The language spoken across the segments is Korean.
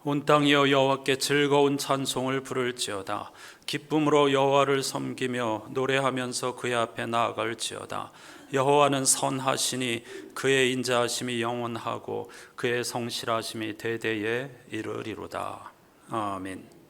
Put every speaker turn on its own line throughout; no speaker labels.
온 땅이여 여호와께 즐거운 찬송을 부를지어다. 기쁨으로 여호와를 섬기며 노래하면서 그의 앞에 나아갈지어다. 여호와는 선하시니 그의 인자하심이 영원하고 그의 성실하심이 대대에 이르리로다. 아멘.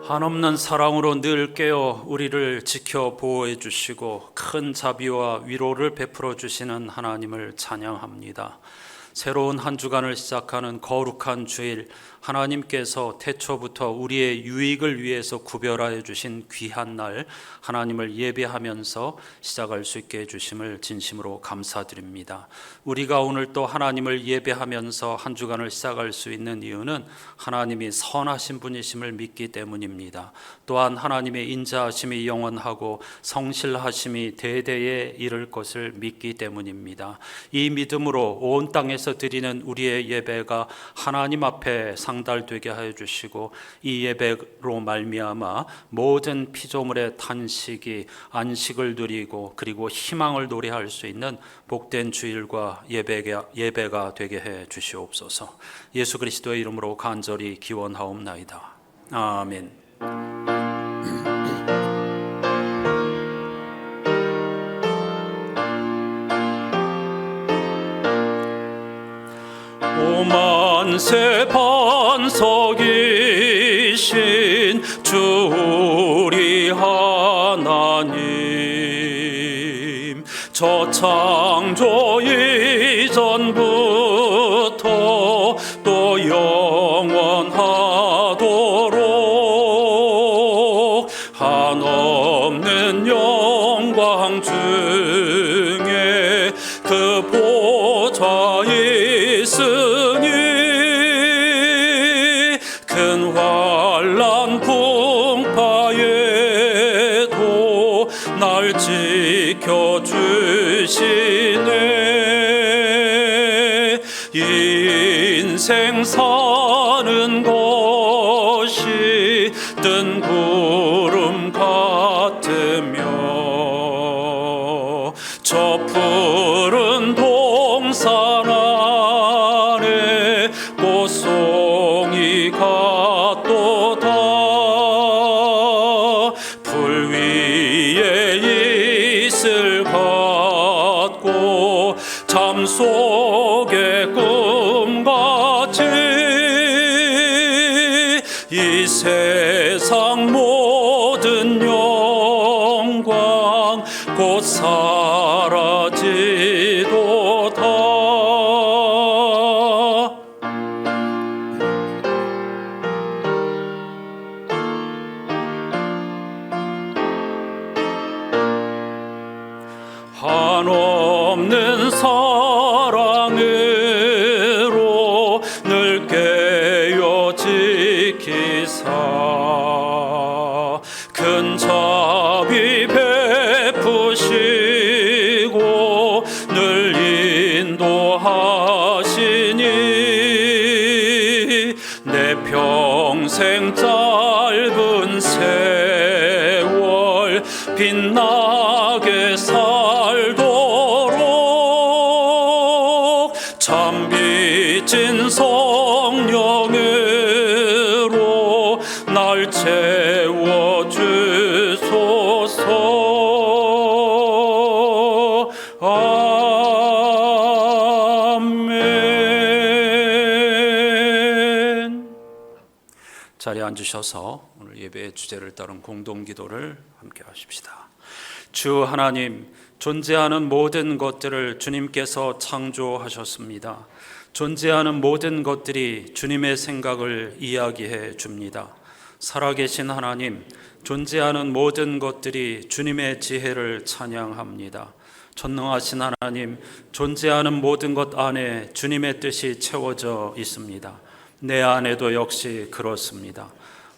한없는 사랑으로 늘 깨어 우리를 지켜 보호해 주시고 큰 자비와 위로를 베풀어 주시는 하나님을 찬양합니다. 새로운 한 주간을 시작하는 거룩한 주일, 하나님께서 태초부터 우리의 유익을 위해서 구별하여 주신 귀한 날, 하나님을 예배하면서 시작할 수 있게 해주심을 진심으로 감사드립니다. 우리가 오늘 또 하나님을 예배하면서 한 주간을 시작할 수 있는 이유는 하나님이 선하신 분이심을 믿기 때문입니다. 또한 하나님의 인자하심이 영원하고 성실하심이 대대에 이를 것을 믿기 때문입니다. 이 믿음으로 온 땅에서 드리는 우리의 예배가 하나님 앞에 상달되게 하여 주시고, 이 예배로 말미암아 모든 피조물의 탄식이 안식을 누리고 그리고 희망을 노래할 수 있는 복된 주일과 예배가 되게 해 주시옵소서. 예수 그리스도의 이름으로 간절히 기원하옵나이다. 아멘. 오만세 반석이신 주 우리 하나님, 저 창조 이전부터 또 영원하도록 한없는 영광 중에 그 보좌에 있으니 큰 환난 풍파에도 날 지켜주시네. 인생 사는 것이 뜬 구름 같으며 저 푸른 동산 안에 꽃송이가 또다. 풀 위에 이슬 같고 잠 속의 꿈같이 이 세상 모든 영광 곧 사라지도다. 한없는 사랑으로 늘 깨어 지키사 큰 자비 베푸시고 늘 인도하시니 내 평생 짧은 세월 빛나게 살도록 참 빚진 성령으로 날 채워주소서. 아멘. 자리에 앉으셔서 오늘 예배의 주제를 따른 공동기도를 함께 하십시다. 주 하나님, 존재하는 모든 것들을 주님께서 창조하셨습니다. 존재하는 모든 것들이 주님의 생각을 이야기해 줍니다. 살아계신 하나님, 존재하는 모든 것들이 주님의 지혜를 찬양합니다. 전능하신 하나님, 존재하는 모든 것 안에 주님의 뜻이 채워져 있습니다. 내 안에도 역시 그렇습니다.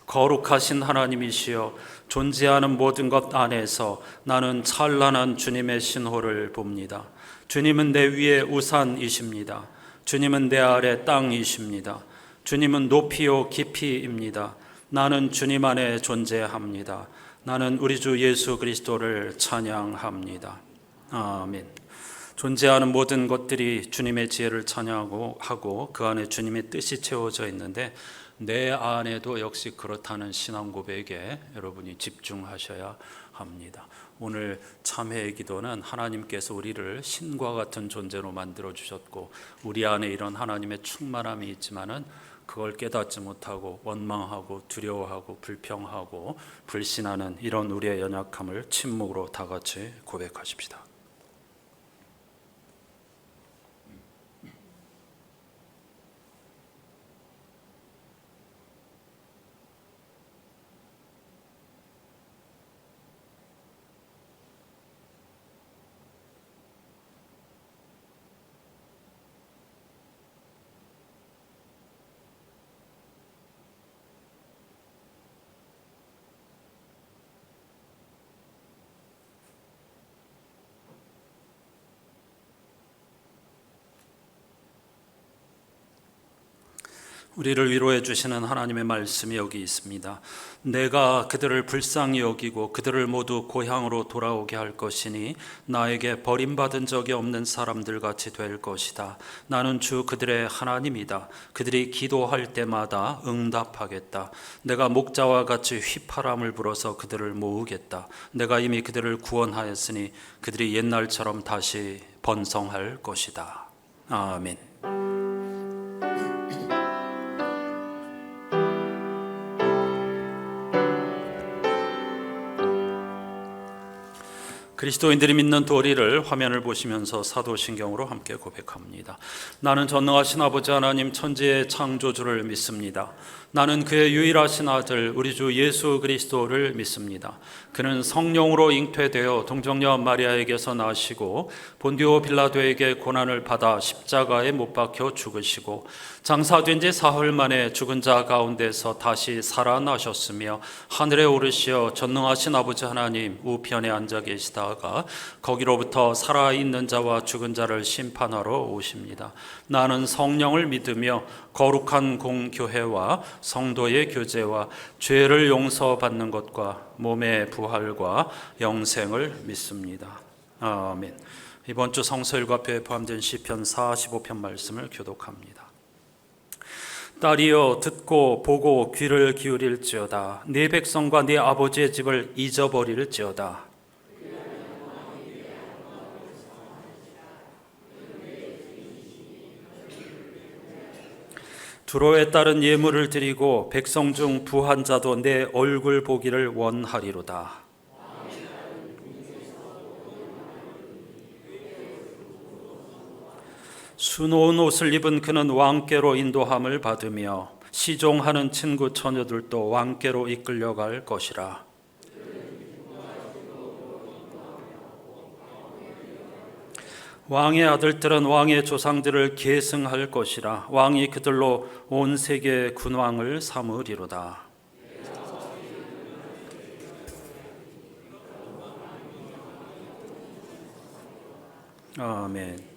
거룩하신 하나님이시여, 존재하는 모든 것 안에서 나는 찬란한 주님의 신호를 봅니다. 주님은 내 위에 우산이십니다. 주님은 내 아래 땅이십니다. 주님은 높이요 깊이입니다. 나는 주님 안에 존재합니다. 나는 우리 주 예수 그리스도를 찬양합니다. 아멘. 존재하는 모든 것들이 주님의 지혜를 찬양하고 그 안에 주님의 뜻이 채워져 있는데 내 안에도 역시 그렇다는 신앙 고백에 여러분이 집중하셔야 합니다. 오늘 참회의 기도는 하나님께서 우리를 신과 같은 존재로 만들어 주셨고 우리 안에 이런 하나님의 충만함이 있지만은 그걸 깨닫지 못하고 원망하고 두려워하고 불평하고 불신하는 이런 우리의 연약함을 침묵으로 다 같이 고백하십시다. 우리를 위로해 주시는 하나님의 말씀이 여기 있습니다. 내가 그들을 불쌍히 여기고 그들을 모두 고향으로 돌아오게 할 것이니 나에게 버림받은 적이 없는 사람들 같이 될 것이다. 나는 주 그들의 하나님이다. 그들이 기도할 때마다 응답하겠다. 내가 목자와 같이 휘파람을 불어서 그들을 모으겠다. 내가 이미 그들을 구원하였으니 그들이 옛날처럼 다시 번성할 것이다. 아멘. 그리스도인들이 믿는 도리를 화면을 보시면서 사도신경으로 함께 고백합니다. 나는 전능하신 아버지 하나님 천지의 창조주를 믿습니다. 나는 그의 유일하신 아들 우리 주 예수 그리스도를 믿습니다. 그는 성령으로 잉태되어 동정녀 마리아에게서 나시고 본디오 빌라도에게 고난을 받아 십자가에 못 박혀 죽으시고 장사된 지 사흘 만에 죽은 자 가운데서 다시 살아나셨으며 하늘에 오르시어 전능하신 아버지 하나님 우편에 앉아 계시다가 거기로부터 살아있는 자와 죽은 자를 심판하러 오십니다. 나는 성령을 믿으며 거룩한 공교회와 성도의 교제와 죄를 용서받는 것과 몸의 부활과 영생을 믿습니다. 아멘. 이번 주 성서일과표에 포함된 시편 45편 말씀을 교독합니다. 딸이여 듣고 보고 귀를 기울일지어다. 네 백성과 네 아버지의 집을 잊어버릴지어다. 두로에 따른 예물을 드리고 백성 중 부한 자도 내 얼굴 보기를 원하리로다. 수놓은 옷을 입은 그는 왕께로 인도함을 받으며 시종하는 친구 처녀들도 왕께로 이끌려갈 것이라. 왕의 아들들은 왕의 조상들을 계승할 것이라. 왕이 그들로 온 세계의 군왕을 삼으리로다. 아멘.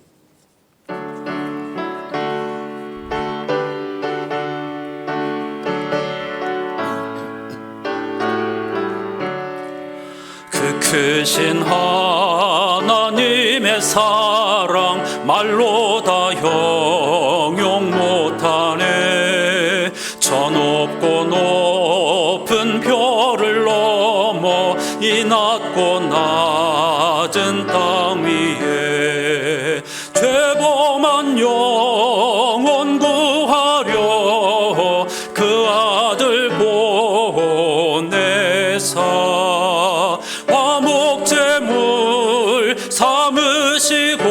그 크신 하나님의 사랑 말로 다 형용 못하네. 저 높고 높은 별을 넘어 이 낮고 낮은 땅 위에 죄범한 영혼 구하려 그 아들 보내사 화목제물 삼으시고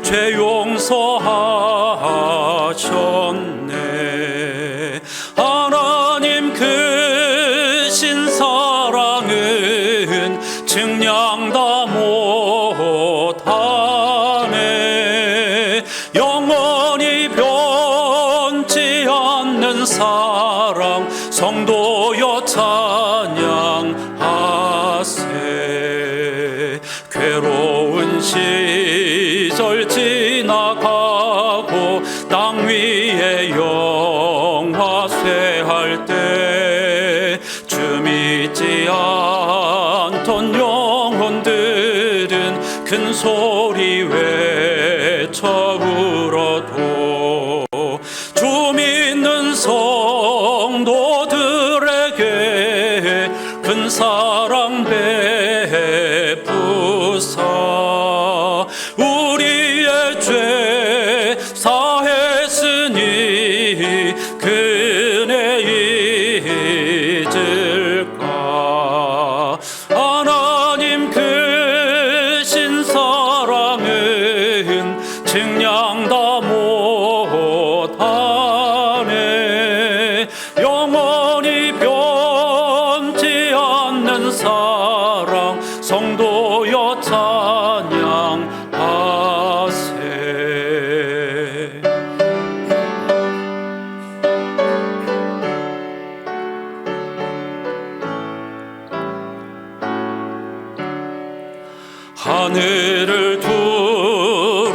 죄 용서하셨네. 하나님 크신 사랑은 증량 다 못하네. 영원히 변치 않는 사랑 성도여 찬양. 떠났던 영혼들은 큰 소리 외쳐 울어도 주 믿는 성도들에게 큰 사랑 베푸사 우리의 죄 사했으니 그네 잊을까. 하나님 크신 사랑은 증량 다 못하네. 영원히 변치 않는 사랑 성도여 찬양하세. 하늘을 두루마리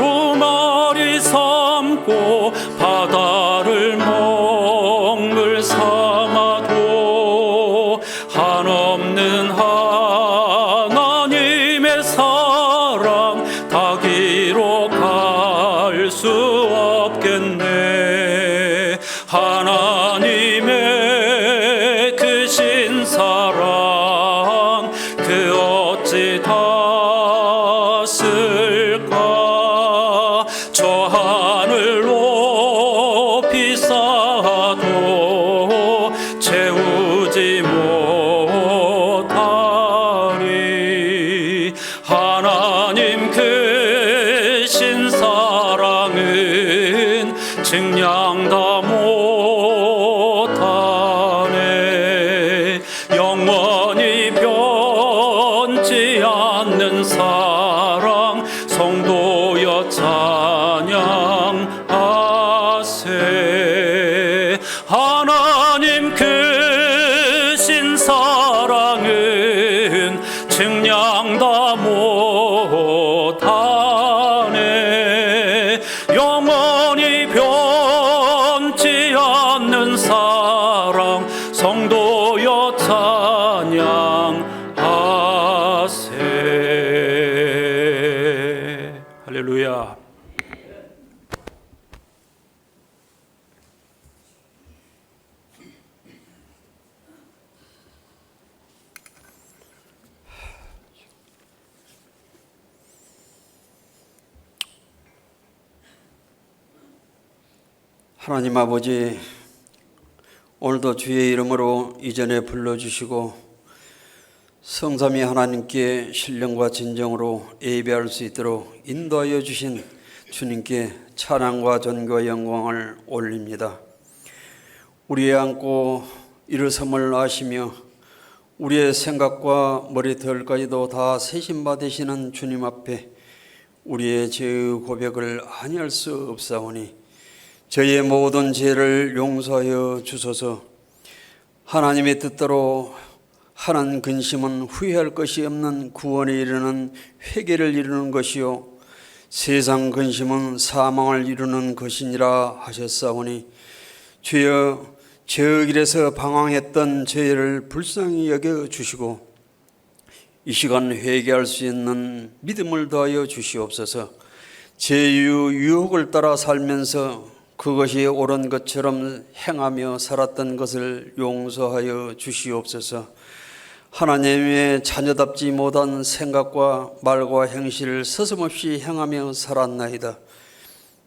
삼고 바다를 먹물 삼아도 한없는 하나님의 사랑 닿기로 갈 수 없겠네. 하나님의 크신 사랑 그 어찌 닿았을까. 저 하늘 높이 쌓아도 채우지 못하리. 하나님 크신 사랑은 증량 다 못하네. 영원히 변치 않는 사랑 성도여 찬양하세. 하나님 크신 사랑은 증량 다 못하네. 영원히 변치 않는 사랑 성도여 찬양하세. 할렐루야.
하나님 아버지, 오늘도 주의 이름으로 이전에 불러주시고 성삼위 하나님께 신령과 진정으로 예배할 수 있도록 인도하여 주신 주님께 찬양과 존귀와 영광을 올립니다. 우리의 안고 일어섬을 아시며 우리의 생각과 머리털까지도 다 세신 받으시는 주님 앞에 우리의 죄의 고백을 아니할 수 없사오니 저희의 모든 죄를 용서하여 주소서. 하나님의 뜻대로 하는 근심은 후회할 것이 없는 구원에 이르는 회개를 이루는 것이요 세상 근심은 사망을 이루는 것이니라 하셨사오니 주여 저 길에서 방황했던 저희를 불쌍히 여겨주시고 이 시간 회개할 수 있는 믿음을 더하여 주시옵소서. 제 유혹을 따라 살면서 그것이 옳은 것처럼 행하며 살았던 것을 용서하여 주시옵소서. 하나님의 자녀답지 못한 생각과 말과 행실을 서슴없이 행하며 살았나이다.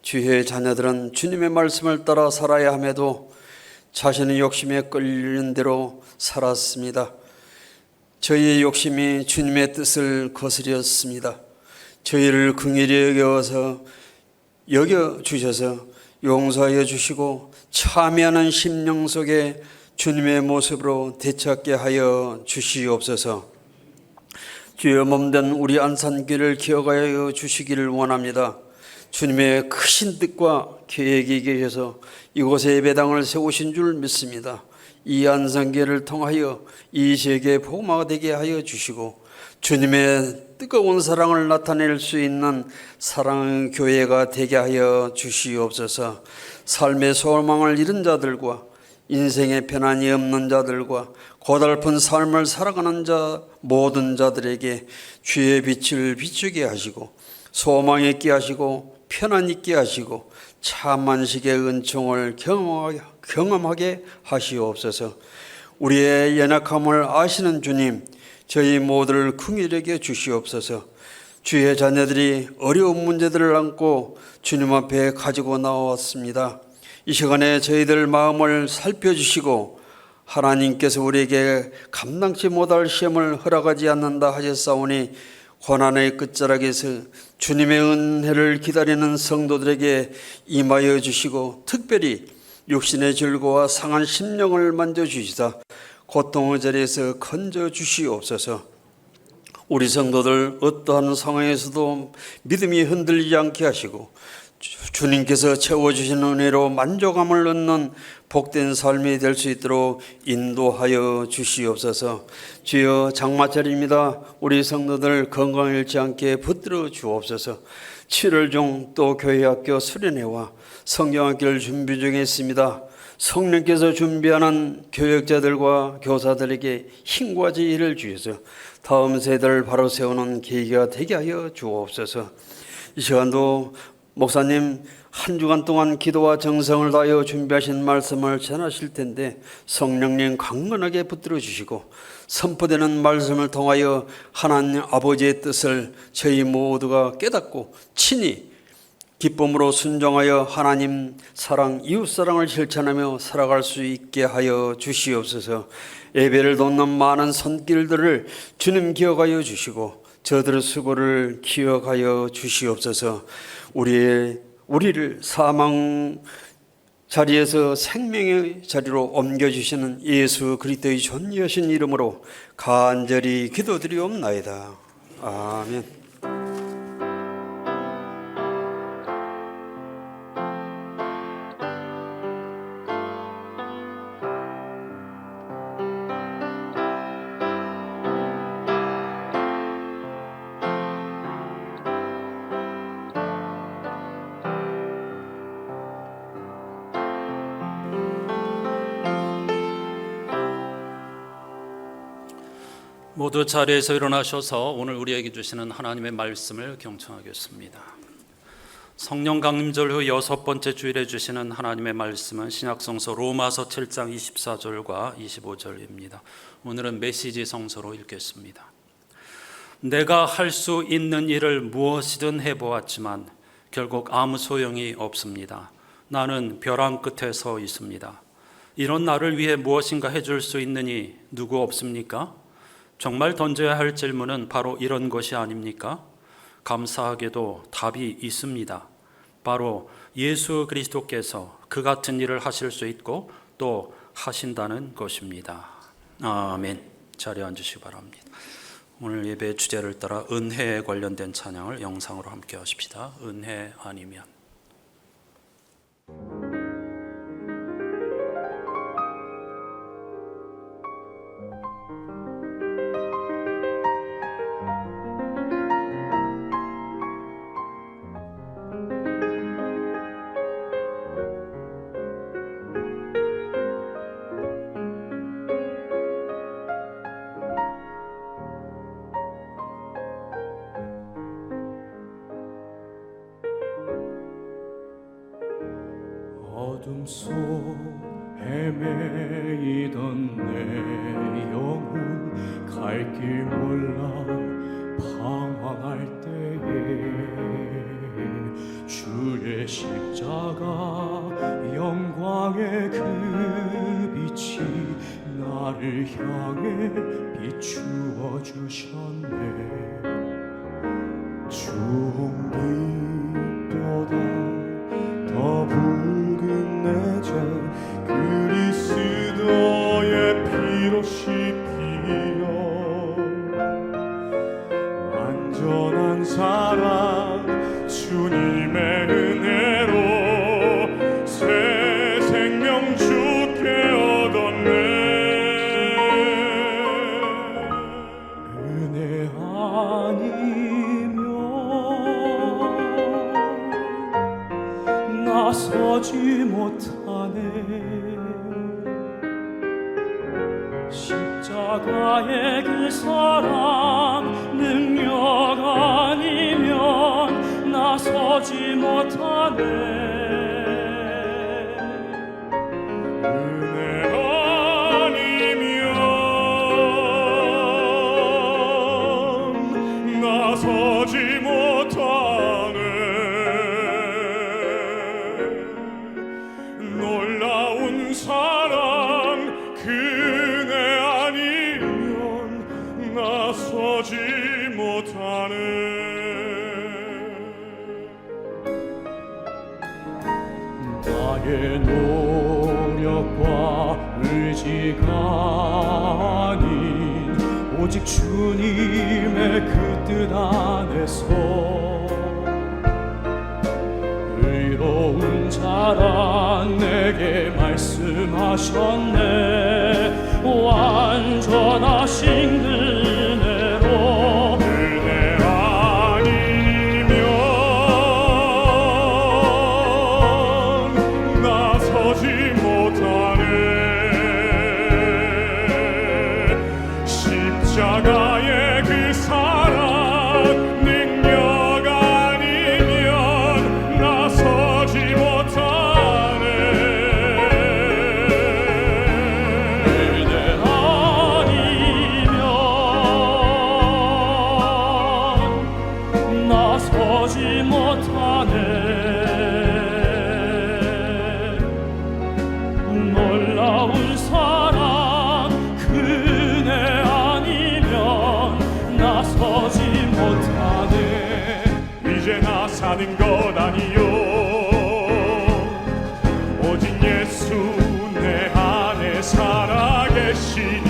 주의 자녀들은 주님의 말씀을 따라 살아야 함에도 자신의 욕심에 끌리는 대로 살았습니다. 저희의 욕심이 주님의 뜻을 거스렸습니다. 저희를 긍휼히 여겨주셔서 용서하여 주시고 참여하는 심령 속에 주님의 모습으로 되찾게 하여 주시옵소서. 주여 몸된 우리 안산교를 기억하여 주시기를 원합니다. 주님의 크신 뜻과 계획이 계셔서 이곳에 예배당을 세우신 줄 믿습니다. 이 안산교를 통하여 이 세계에 복음화가 되게 하여 주시고 주님의 뜨거운 사랑을 나타낼 수 있는 사랑의 교회가 되게 하여 주시옵소서. 삶의 소망을 잃은 자들과 인생의 편안이 없는 자들과 고달픈 삶을 살아가는 자 모든 자들에게 주의 빛을 비추게 하시고 소망 있게 하시고 편안 있게 하시고 참 안식의 은총을 경험하게 하시옵소서. 우리의 연약함을 아시는 주님, 저희 모두를 긍휼하게 주시옵소서. 주의 자녀들이 어려운 문제들을 안고 주님 앞에 가지고 나왔습니다. 이 시간에 저희들 마음을 살펴주시고 하나님께서 우리에게 감당치 못할 시험을 허락하지 않는다 하셨사오니 고난의 끝자락에서 주님의 은혜를 기다리는 성도들에게 임하여 주시고 특별히 육신의 질고와 상한 심령을 만져주시다 고통의 자리에서 건져 주시옵소서. 우리 성도들 어떠한 상황에서도 믿음이 흔들리지 않게 하시고 주님께서 채워주시는 은혜로 만족함을 얻는 복된 삶이 될 수 있도록 인도하여 주시옵소서. 주여, 장마철입니다. 우리 성도들 건강 잃지 않게 붙들어 주옵소서. 7월 중 또 교회학교 수련회와 성경학교를 준비 중에 있습니다. 성령께서 준비하는 교역자들과 교사들에게 힘과 지혜를 주셔서 다음 세대를 바로 세우는 계기가 되게 하여 주옵소서. 이 시간도 목사님 한 주간 동안 기도와 정성을 다하여 준비하신 말씀을 전하실 텐데 성령님 강건하게 붙들어 주시고 선포되는 말씀을 통하여 하나님 아버지의 뜻을 저희 모두가 깨닫고 친히 기쁨으로 순종하여 하나님 사랑, 이웃사랑을 실천하며 살아갈 수 있게 하여 주시옵소서. 예배를 돕는 많은 손길들을 주님 기억하여 주시고 저들의 수고를 기억하여 주시옵소서. 우리를 사망 자리에서 생명의 자리로 옮겨주시는 예수 그리스도의 존귀하신 이름으로 간절히 기도드리옵나이다. 아멘.
모두 자리에서 일어나셔서 오늘 우리에게 주시는 하나님의 말씀을 경청하겠습니다. 성령 강림절 후 6번째 주일에 주시는 하나님의 말씀은 신약성서 로마서 7장 24절과 25절입니다. 오늘은 메시지 성서로 읽겠습니다. 내가 할 수 있는 일을 무엇이든 해보았지만 결국 아무 소용이 없습니다. 나는 벼랑 끝에 서 있습니다. 이런 나를 위해 무엇인가 해줄 수 있느니 누구 없습니까? 정말 던져야 할 질문은 바로 이런 것이 아닙니까? 감사하게도 답이 있습니다. 바로 예수 그리스도께서 그 같은 일을 하실 수 있고 또 하신다는 것입니다. 아멘. 자리에 앉으시기 바랍니다. 오늘 예배 주제를 따라 은혜에 관련된 찬양을 영상으로 함께 하십시다. 은혜 아니면.
어둠 속 헤매이던 내 영혼 갈 길 몰라 방황할 때에 주의 십자가 영광의 그 빛이 나를 향해 비추어 주셨네. 주홍빛보다 더 붉은 내 전 그리스도의 피로 씹히어 완전한 사랑 주님의 은혜로 새 생명 주께 얻었네. 은혜 아니면 나서지 못하네. 십자가의 그 사랑 능력 아니면 나서지 못하네. 은혜 아니면 나서지 못하네. 놀라운 사랑 그네 아니면 나서지 못하네. 나의 노력과 의지가 아닌 오직 주님의 그 뜻 안에서 의로운 자란 내게 말씀하셨네. 완전하신 은혜로 은혜 아니면 나서지 못하네. 십자가의 그 사랑 능력 아니면 나서지 못하네. 은혜 아니면 나서지 못하네. 놀라운 사랑 그네 아니면 나서지 못하네. 이제 나 사는 것 아니요 오직 예수 내 안에 살아계시니.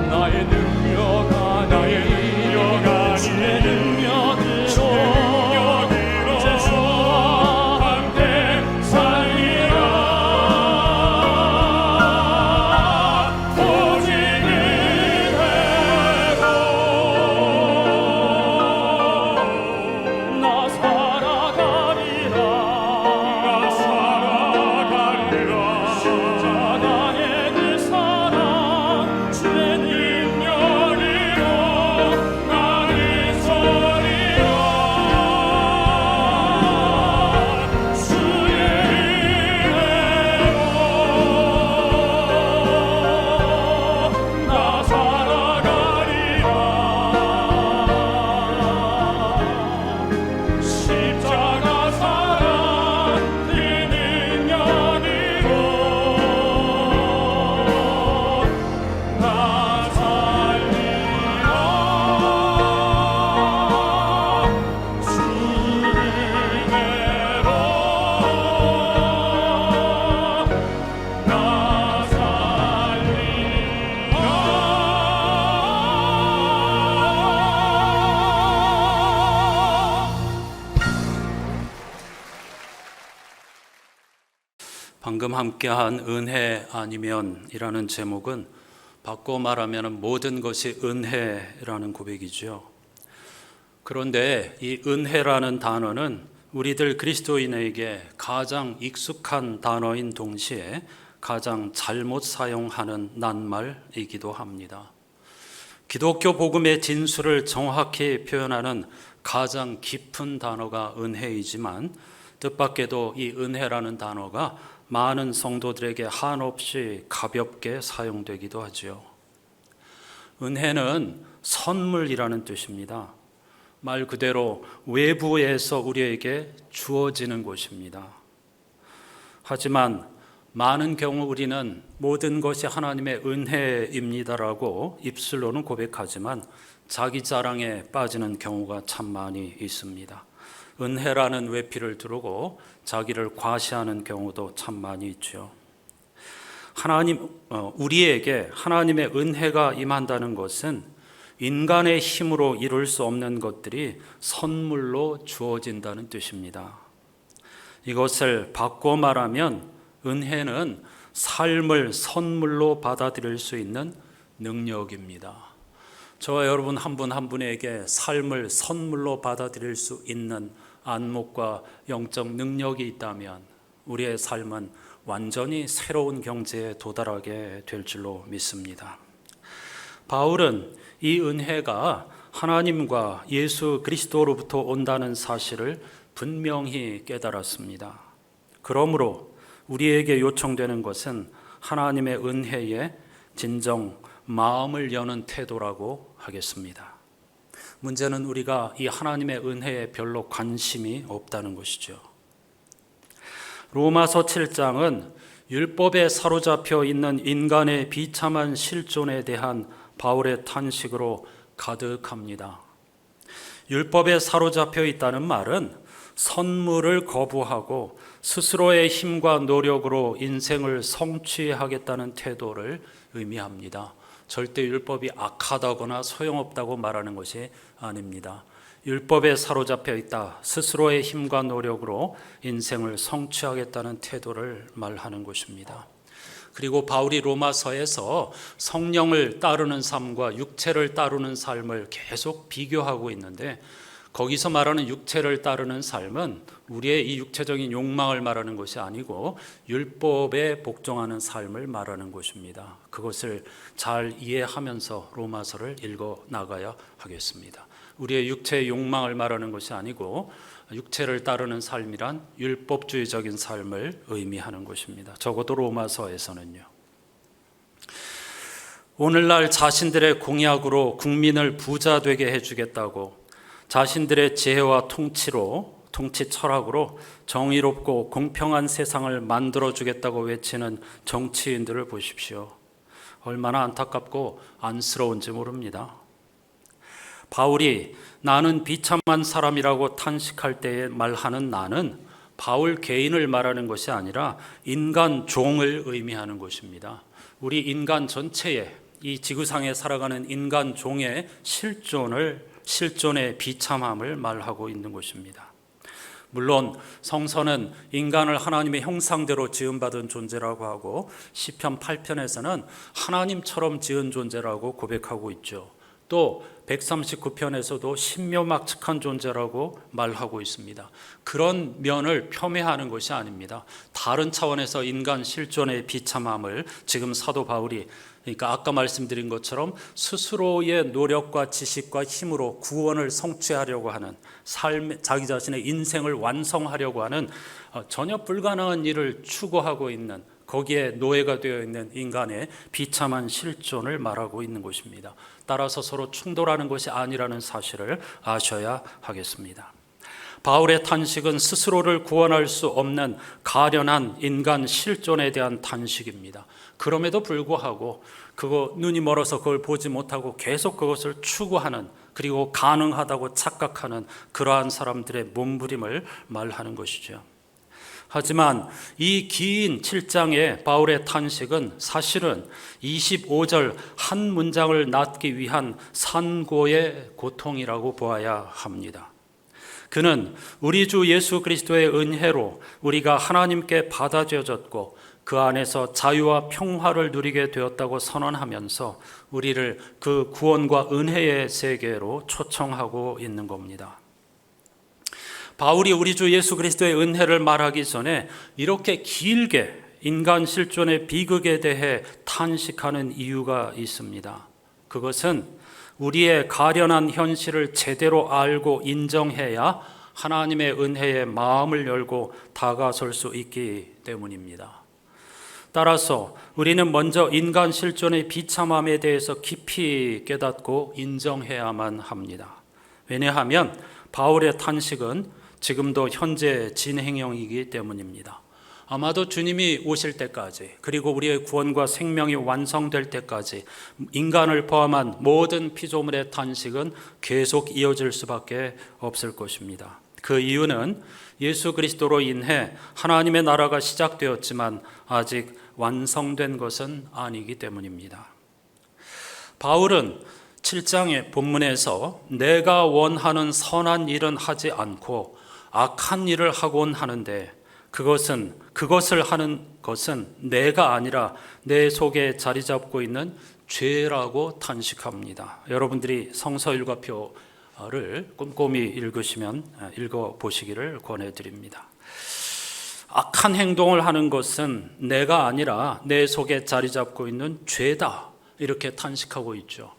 나의 능력 아니면 주의 능력으로 이제 주와 함께 살리라. 오직 은혜로 나 살아가리라. 십자가의 그 사랑 주의 능력으로 나를 서리라. 주의 은혜로 나 살아가리라. 십자가 사랑 그 능력으로 나 살리라. 주 은혜로 나 살리라.
방금 함께한 은혜 아니면이라는 제목은 바꿔 말하면 모든 것이 은혜라는 고백이죠. 그런데 이 은혜라는 단어는 우리들 그리스도인에게 가장 익숙한 단어인 동시에 가장 잘못 사용하는 낱말이기도 합니다. 기독교 복음의 진수를 정확히 표현하는 가장 깊은 단어가 은혜이지만 뜻밖에도 이 은혜라는 단어가 많은 성도들에게 한없이 가볍게 사용되기도 하죠. 은혜는 선물이라는 뜻입니다. 말 그대로 외부에서 우리에게 주어지는 것입니다. 하지만 많은 경우 우리는 모든 것이 하나님의 은혜입니다라고 입술로는 고백하지만 자기 자랑에 빠지는 경우가 참 많이 있습니다. 은혜라는 외피를 두르고 자기를 과시하는 경우도 참 많이 있죠. 우리에게 하나님의 은혜가 임한다는 것은 인간의 힘으로 이룰 수 없는 것들이 선물로 주어진다는 뜻입니다. 이것을 바꿔 말하면 은혜는 삶을 선물로 받아들일 수 있는 능력입니다. 저와 여러분 한 분 한 분에게 삶을 선물로 받아들일 수 있는 안목과 영적 능력이 있다면 우리의 삶은 완전히 새로운 경지에 도달하게 될 줄로 믿습니다. 바울은 이 은혜가 하나님과 예수 그리스도로부터 온다는 사실을 분명히 깨달았습니다. 그러므로 우리에게 요청되는 것은 하나님의 은혜에 진정 마음을 여는 태도라고 하겠습니다. 문제는 우리가 이 하나님의 은혜에 별로 관심이 없다는 것이죠. 로마서 7장은 율법에 사로잡혀 있는 인간의 비참한 실존에 대한 바울의 탄식으로 가득합니다. 율법에 사로잡혀 있다는 말은 선물을 거부하고 스스로의 힘과 노력으로 인생을 성취하겠다는 태도를 의미합니다. 절대 율법이 악하다거나 소용없다고 말하는 것이 아닙니다. 율법에 사로잡혀 있다. 스스로의 힘과 노력으로 인생을 성취하겠다는 태도를 말하는 것입니다. 그리고 바울이 로마서에서 성령을 따르는 삶과 육체를 따르는 삶을 계속 비교하고 있는데, 거기서 말하는 육체를 따르는 삶은 우리의 이 육체적인 욕망을 말하는 것이 아니고 율법에 복종하는 삶을 말하는 것입니다. 그것을 잘 이해하면서 로마서를 읽어 나가야 하겠습니다. 우리의 육체의 욕망을 말하는 것이 아니고 육체를 따르는 삶이란 율법주의적인 삶을 의미하는 것입니다. 적어도 로마서에서는요. 오늘날 자신들의 공약으로 국민을 부자 되게 해주겠다고, 자신들의 지혜와 통치 철학으로 정의롭고 공평한 세상을 만들어주겠다고 외치는 정치인들을 보십시오. 얼마나 안타깝고 안쓰러운지 모릅니다. 바울이 나는 비참한 사람이라고 탄식할 때에 말하는 나는 바울 개인을 말하는 것이 아니라 인간 종을 의미하는 것입니다. 우리 인간 전체에, 이 지구상에 살아가는 인간 종의 실존의 비참함을 말하고 있는 것입니다. 물론 성서는 인간을 하나님의 형상대로 지음받은 존재라고 하고 시편 8편에서는 하나님처럼 지은 존재라고 고백하고 있죠. 또 139편에서도 신묘막측한 존재라고 말하고 있습니다. 그런 면을 폄훼하는 것이 아닙니다. 다른 차원에서 인간 실존의 비참함을 지금 사도 바울이, 그러니까 아까 말씀드린 것처럼 스스로의 노력과 지식과 힘으로 구원을 성취하려고 하는 자기 자신의 인생을 완성하려고 하는 전혀 불가능한 일을 추구하고 있는, 거기에 노예가 되어 있는 인간의 비참한 실존을 말하고 있는 것입니다. 따라서 서로 충돌하는 것이 아니라는 사실을 아셔야 하겠습니다. 바울의 탄식은 스스로를 구원할 수 없는 가련한 인간 실존에 대한 탄식입니다. 그럼에도 불구하고 눈이 멀어서 그걸 보지 못하고 계속 그것을 추구하는, 그리고 가능하다고 착각하는 그러한 사람들의 몸부림을 말하는 것이죠. 하지만 이 긴 7장의 바울의 탄식은 사실은 25절 한 문장을 낳기 위한 산고의 고통이라고 보아야 합니다. 그는 우리 주 예수 그리스도의 은혜로 우리가 하나님께 받아들여졌고 그 안에서 자유와 평화를 누리게 되었다고 선언하면서 우리를 그 구원과 은혜의 세계로 초청하고 있는 겁니다. 바울이 우리 주 예수 그리스도의 은혜를 말하기 전에 이렇게 길게 인간 실존의 비극에 대해 탄식하는 이유가 있습니다. 그것은 우리의 가련한 현실을 제대로 알고 인정해야 하나님의 은혜에 마음을 열고 다가설 수 있기 때문입니다. 따라서 우리는 먼저 인간 실존의 비참함에 대해서 깊이 깨닫고 인정해야만 합니다. 왜냐하면 바울의 탄식은 지금도 현재 진행형이기 때문입니다. 아마도 주님이 오실 때까지, 그리고 우리의 구원과 생명이 완성될 때까지 인간을 포함한 모든 피조물의 탄식은 계속 이어질 수밖에 없을 것입니다. 그 이유는 예수 그리스도로 인해 하나님의 나라가 시작되었지만 아직 완성된 것은 아니기 때문입니다. 바울은 7장의 본문에서 내가 원하는 선한 일은 하지 않고 악한 일을 하곤 하는데 그것을 하는 것은 내가 아니라 내 속에 자리 잡고 있는 죄라고 탄식합니다. 여러분들이 성서 일과표를 꼼꼼히 읽으시면 읽어보시기를 권해드립니다. 악한 행동을 하는 것은 내가 아니라 내 속에 자리 잡고 있는 죄다, 이렇게 탄식하고 있죠.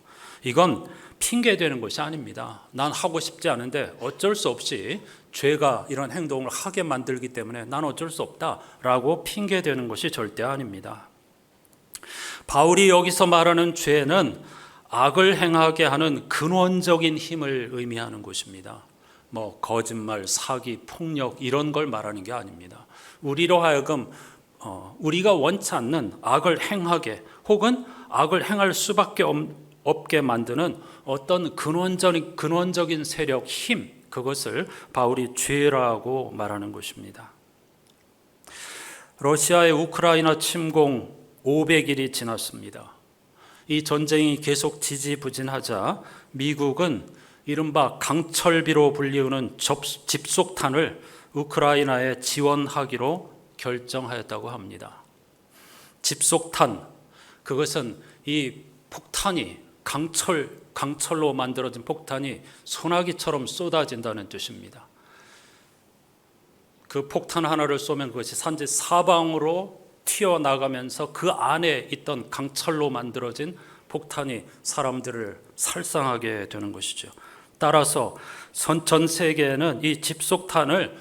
이건 핑계되는 것이 아닙니다. 난 하고 싶지 않은데 어쩔 수 없이 죄가 이런 행동을 하게 만들기 때문에 난 어쩔 수 없다라고 핑계대는 것이 절대 아닙니다. 바울이 여기서 말하는 죄는 악을 행하게 하는 근원적인 힘을 의미하는 것입니다. 거짓말, 사기, 폭력 이런 걸 말하는 게 아닙니다. 우리로 하여금 우리가 원치 않는 악을 행하게 혹은 악을 행할 수밖에 없게 만드는 어떤 근원적인 세력, 힘, 그것을 바울이 죄라고 말하는 것입니다. 러시아의 우크라이나 침공 500일이 지났습니다. 이 전쟁이 계속 지지부진하자 미국은 이른바 강철비로 불리우는 집속탄을 우크라이나에 지원하기로 결정하였다고 합니다. 집속탄, 그것은 이 폭탄이 강철로 만들어진 폭탄이 소나기처럼 쏟아진다는 뜻입니다. 그 폭탄 하나를 쏘면 그것이 산지 사방으로 튀어나가면서 그 안에 있던 강철로 만들어진 폭탄이 사람들을 살상하게 되는 것이죠. 따라서 전 세계는 이 집속탄을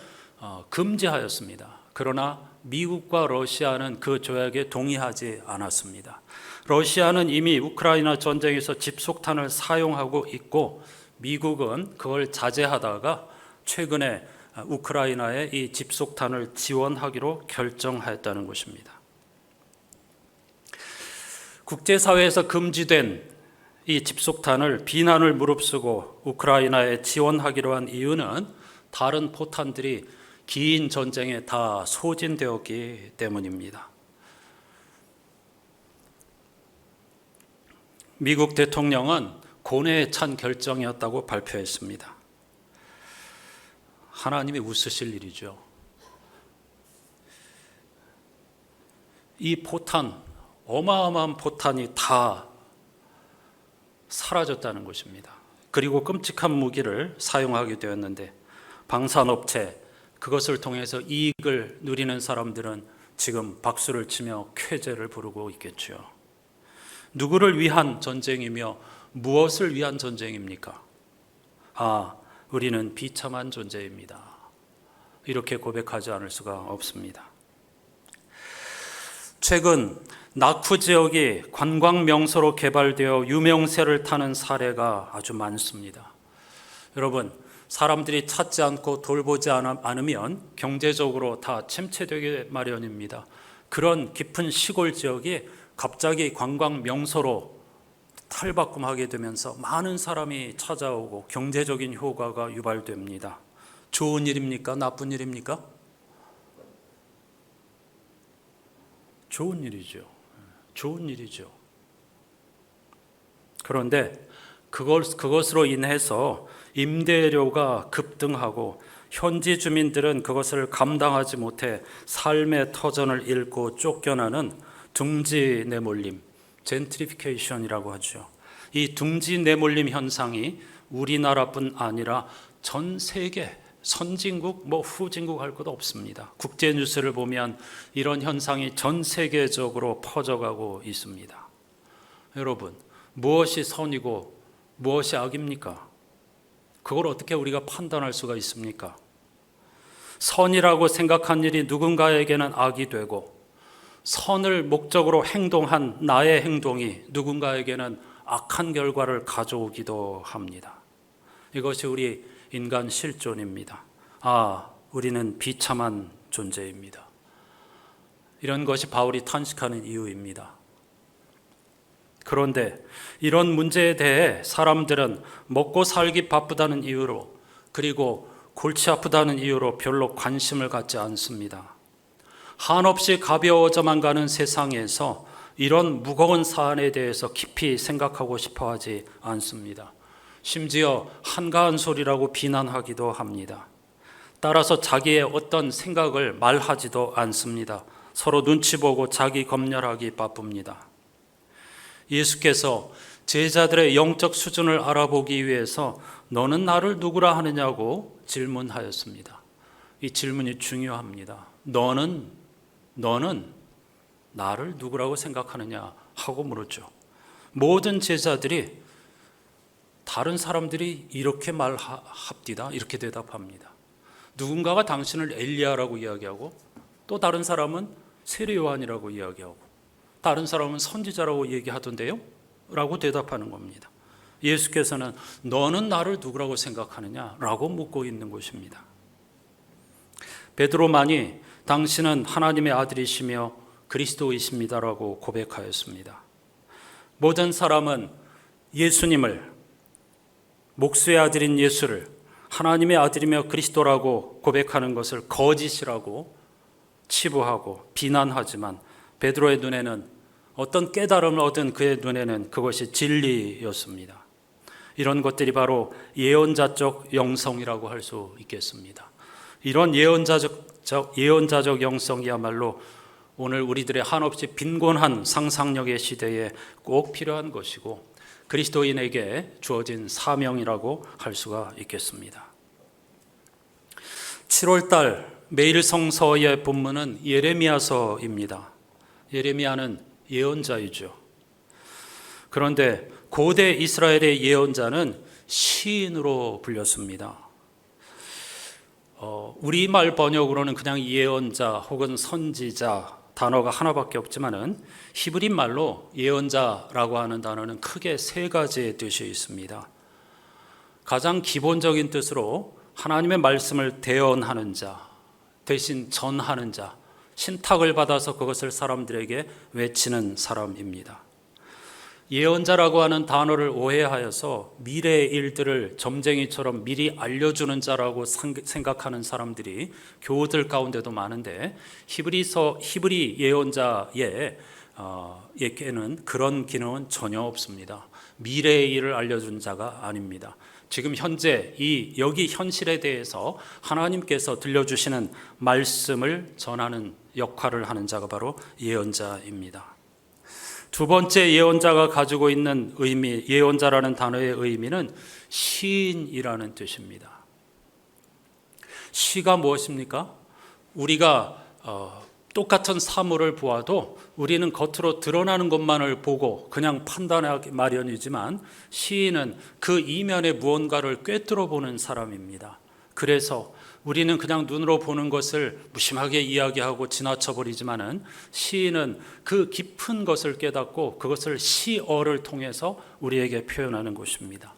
금지하였습니다. 그러나 미국과 러시아는 그 조약에 동의하지 않았습니다. 러시아는 이미 우크라이나 전쟁에서 집속탄을 사용하고 있고 미국은 그걸 자제하다가 최근에 우크라이나에 이 집속탄을 지원하기로 결정하였다는 것입니다. 국제사회에서 금지된 이 집속탄을 비난을 무릅쓰고 우크라이나에 지원하기로 한 이유는 다른 포탄들이 긴 전쟁에 다 소진되었기 때문입니다. 미국 대통령은 고뇌에 찬 결정이었다고 발표했습니다. 하나님이 웃으실 일이죠. 이 포탄, 어마어마한 포탄이 다 사라졌다는 것입니다. 그리고 끔찍한 무기를 사용하게 되었는데 방산업체, 그것을 통해서 이익을 누리는 사람들은 지금 박수를 치며 쾌재를 부르고 있겠죠. 누구를 위한 전쟁이며 무엇을 위한 전쟁입니까? 우리는 비참한 존재입니다. 이렇게 고백하지 않을 수가 없습니다. 최근 나쿠 지역이 관광 명소로 개발되어 유명세를 타는 사례가 아주 많습니다. 여러분, 사람들이 찾지 않고 돌보지 않으면 경제적으로 다 침체되기 마련입니다. 그런 깊은 시골 지역이 갑자기 관광 명소로 탈바꿈하게 되면서 많은 사람이 찾아오고 경제적인 효과가 유발됩니다. 좋은 일입니까? 나쁜 일입니까? 좋은 일이죠. 좋은 일이죠. 그런데 그것으로 인해서 임대료가 급등하고 현지 주민들은 그것을 감당하지 못해 삶의 터전을 잃고 쫓겨나는 둥지 내몰림, 젠트리피케이션이라고 하죠. 이 둥지 내몰림 현상이 우리나라뿐 아니라 전 세계, 선진국, 후진국 할 것 없습니다. 국제 뉴스를 보면 이런 현상이 전 세계적으로 퍼져가고 있습니다. 여러분, 무엇이 선이고 무엇이 악입니까? 그걸 어떻게 우리가 판단할 수가 있습니까? 선이라고 생각한 일이 누군가에게는 악이 되고 선을 목적으로 행동한 나의 행동이 누군가에게는 악한 결과를 가져오기도 합니다. 이것이 우리 인간 실존입니다. 우리는 비참한 존재입니다. 이런 것이 바울이 탄식하는 이유입니다. 그런데 이런 문제에 대해 사람들은 먹고 살기 바쁘다는 이유로 그리고 골치 아프다는 이유로 별로 관심을 갖지 않습니다. 한없이 가벼워져만 가는 세상에서 이런 무거운 사안에 대해서 깊이 생각하고 싶어 하지 않습니다. 심지어 한가한 소리라고 비난하기도 합니다. 따라서 자기의 어떤 생각을 말하지도 않습니다. 서로 눈치 보고 자기 검열하기 바쁩니다. 예수께서 제자들의 영적 수준을 알아보기 위해서 너는 나를 누구라 하느냐고 질문하였습니다. 이 질문이 중요합니다. 너는 나를 누구라고 생각하느냐 하고 물었죠. 모든 제자들이 다른 사람들이 이렇게 말합디다 이렇게 대답합니다. 누군가가 당신을 엘리야라고 이야기하고 또 다른 사람은 세례 요한이라고 이야기하고 다른 사람은 선지자라고 얘기하던데요? 라고 대답하는 겁니다. 예수께서는 너는 나를 누구라고 생각하느냐? 라고 묻고 있는 것입니다. 베드로만이 당신은 하나님의 아들이시며 그리스도이십니다라고 고백하였습니다. 모든 사람은 예수님을, 목수의 아들인 예수를 하나님의 아들이며 그리스도라고 고백하는 것을 거짓이라고 치부하고 비난하지만 베드로의 눈에는, 어떤 깨달음을 얻은 그의 눈에는 그것이 진리였습니다. 이런 것들이 바로 예언자적 영성이라고 할 수 있겠습니다. 이런 예언자적 영성이야말로 오늘 우리들의 한없이 빈곤한 상상력의 시대에 꼭 필요한 것이고 그리스도인에게 주어진 사명이라고 할 수가 있겠습니다. 7월달 매일 성서의 본문은 예레미야서입니다. 예레미야는 예언자이죠. 그런데 고대 이스라엘의 예언자는 시인으로 불렸습니다. 우리말 번역으로는 그냥 예언자 혹은 선지자 단어가 하나밖에 없지만은 히브리 말로 예언자라고 하는 단어는 크게 세 가지의 뜻이 있습니다. 가장 기본적인 뜻으로 하나님의 말씀을 대언하는 자, 대신 전하는 자, 신탁을 받아서 그것을 사람들에게 외치는 사람입니다. 예언자라고 하는 단어를 오해하여서 미래의 일들을 점쟁이처럼 미리 알려주는 자라고 생각하는 사람들이 교우들 가운데도 많은데 히브리 예언자에게는 그런 기능은 전혀 없습니다. 미래의 일을 알려준 자가 아닙니다. 지금 현재 여기 현실에 대해서 하나님께서 들려주시는 말씀을 전하는 역할을 하는 자가 바로 예언자입니다. 두 번째 예언자가 가지고 있는 의미, 예언자라는 단어의 의미는 시인이라는 뜻입니다. 시가 무엇입니까? 우리가 똑같은 사물을 보아도 우리는 겉으로 드러나는 것만을 보고 그냥 판단하기 마련이지만 시인은 그 이면에 무언가를 꿰뚫어 보는 사람입니다. 그래서 우리는 그냥 눈으로 보는 것을 무심하게 이야기하고 지나쳐 버리지만은 시인은 그 깊은 것을 깨닫고 그것을 시어를 통해서 우리에게 표현하는 것입니다.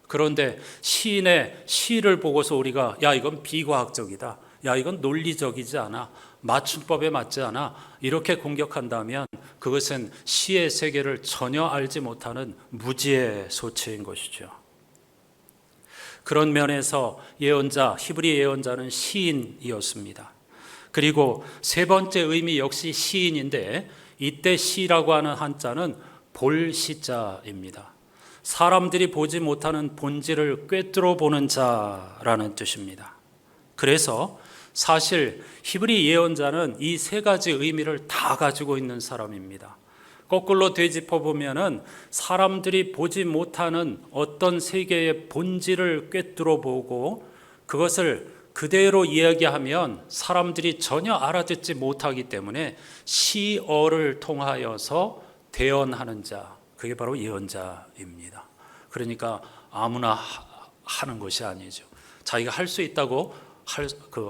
그런데 시인의 시를 보고서 우리가 야 이건 비과학적이다, 야 이건 논리적이지 않아, 맞춤법에 맞지 않아 이렇게 공격한다면 그것은 시의 세계를 전혀 알지 못하는 무지의 소치인 것이죠. 그런 면에서 예언자, 히브리 예언자는 시인이었습니다. 그리고 세 번째 의미 역시 시인인데 이때 시라고 하는 한자는 볼 시자입니다. 사람들이 보지 못하는 본질을 꿰뚫어 보는 자라는 뜻입니다. 그래서 사실 히브리 예언자는 이 세 가지 의미를 다 가지고 있는 사람입니다. 거꾸로 되짚어 보면은 사람들이 보지 못하는 어떤 세계의 본질을 꿰뚫어 보고 그것을 그대로 이야기하면 사람들이 전혀 알아듣지 못하기 때문에 시어를 통하여서 대언하는 자, 그게 바로 예언자입니다. 그러니까 아무나 하는 것이 아니죠. 자기가 할 수 있다고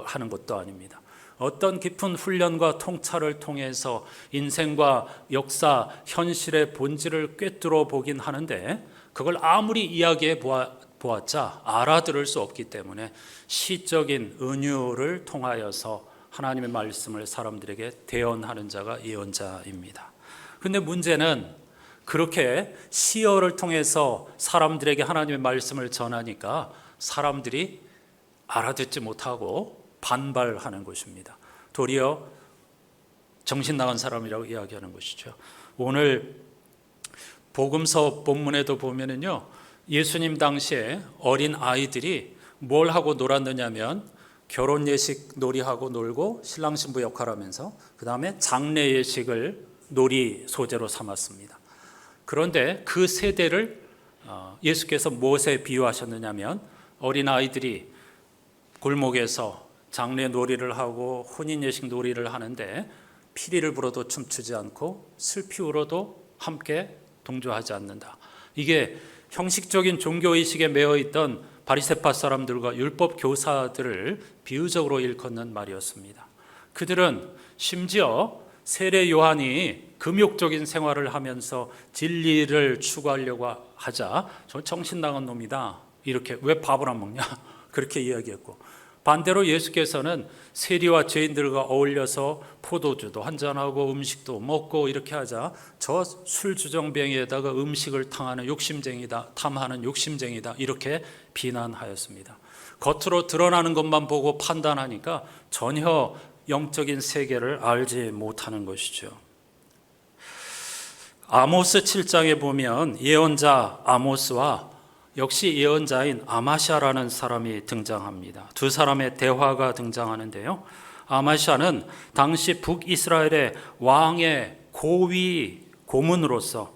하는 것도 아닙니다. 어떤 깊은 훈련과 통찰을 통해서 인생과 역사, 현실의 본질을 꿰뚫어 보긴 하는데 그걸 아무리 이야기해 보았자 알아들을 수 없기 때문에 시적인 은유를 통하여서 하나님의 말씀을 사람들에게 대언하는 자가 예언자입니다. 그런데 문제는 그렇게 시어를 통해서 사람들에게 하나님의 말씀을 전하니까 사람들이 알아듣지 못하고 반발하는 것입니다. 도리어 정신 나간 사람이라고 이야기하는 것이죠. 오늘 복음서 본문에도 보면은요, 예수님 당시에 어린 아이들이 뭘 하고 놀았느냐면 결혼 예식 놀이하고 놀고 신랑 신부 역할하면서 그 다음에 장례 예식을 놀이 소재로 삼았습니다. 그런데 그 세대를 예수께서 무엇에 비유하셨느냐면 어린 아이들이 골목에서 장례 놀이를 하고 혼인 예식 놀이를 하는데 피리를 불어도 춤추지 않고 슬피 울어도 함께 동조하지 않는다. 이게 형식적인 종교의식에 매여 있던 바리새파 사람들과 율법 교사들을 비유적으로 일컫는 말이었습니다. 그들은 심지어 세례 요한이 금욕적인 생활을 하면서 진리를 추구하려고 하자 저 정신 나간 놈이다, 이렇게 왜 밥을 안 먹냐 그렇게 이야기했고, 반대로 예수께서는 세리와 죄인들과 어울려서 포도주도 한잔하고 음식도 먹고 이렇게 하자 저 술주정뱅이에다가 음식을 탐하는 욕심쟁이다, 탐하는 욕심쟁이다, 이렇게 비난하였습니다. 겉으로 드러나는 것만 보고 판단하니까 전혀 영적인 세계를 알지 못하는 것이죠. 아모스 7장에 보면 예언자 아모스와 역시 예언자인 아마샤라는 사람이 등장합니다. 두 사람의 대화가 등장하는데요. 아마샤는 당시 북이스라엘의 왕의 고위 고문으로서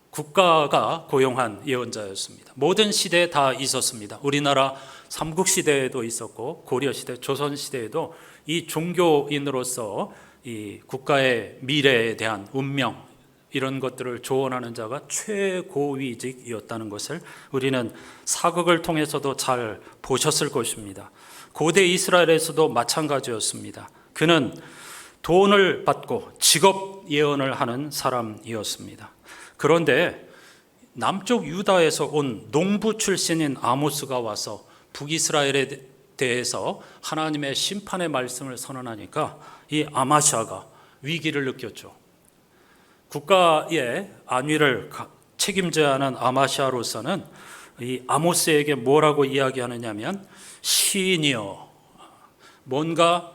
국가가 고용한 예언자였습니다. 모든 시대에 다 있었습니다. 우리나라 삼국시대에도 있었고 고려시대, 조선시대에도 이 종교인으로서 이 국가의 미래에 대한 운명, 이런 것들을 조언하는 자가 최고위직이었다는 것을 우리는 사극을 통해서도 잘 보셨을 것입니다. 고대 이스라엘에서도 마찬가지였습니다. 그는 돈을 받고 직업 예언을 하는 사람이었습니다. 그런데 남쪽 유다에서 온 농부 출신인 아모스가 와서 북이스라엘에 대해서 하나님의 심판의 말씀을 선언하니까 이 아마샤가 위기를 느꼈죠. 국가의 안위를 책임져야 하는 아마샤로서는 이 아모스에게 뭐라고 이야기하느냐면, 시인이여, 뭔가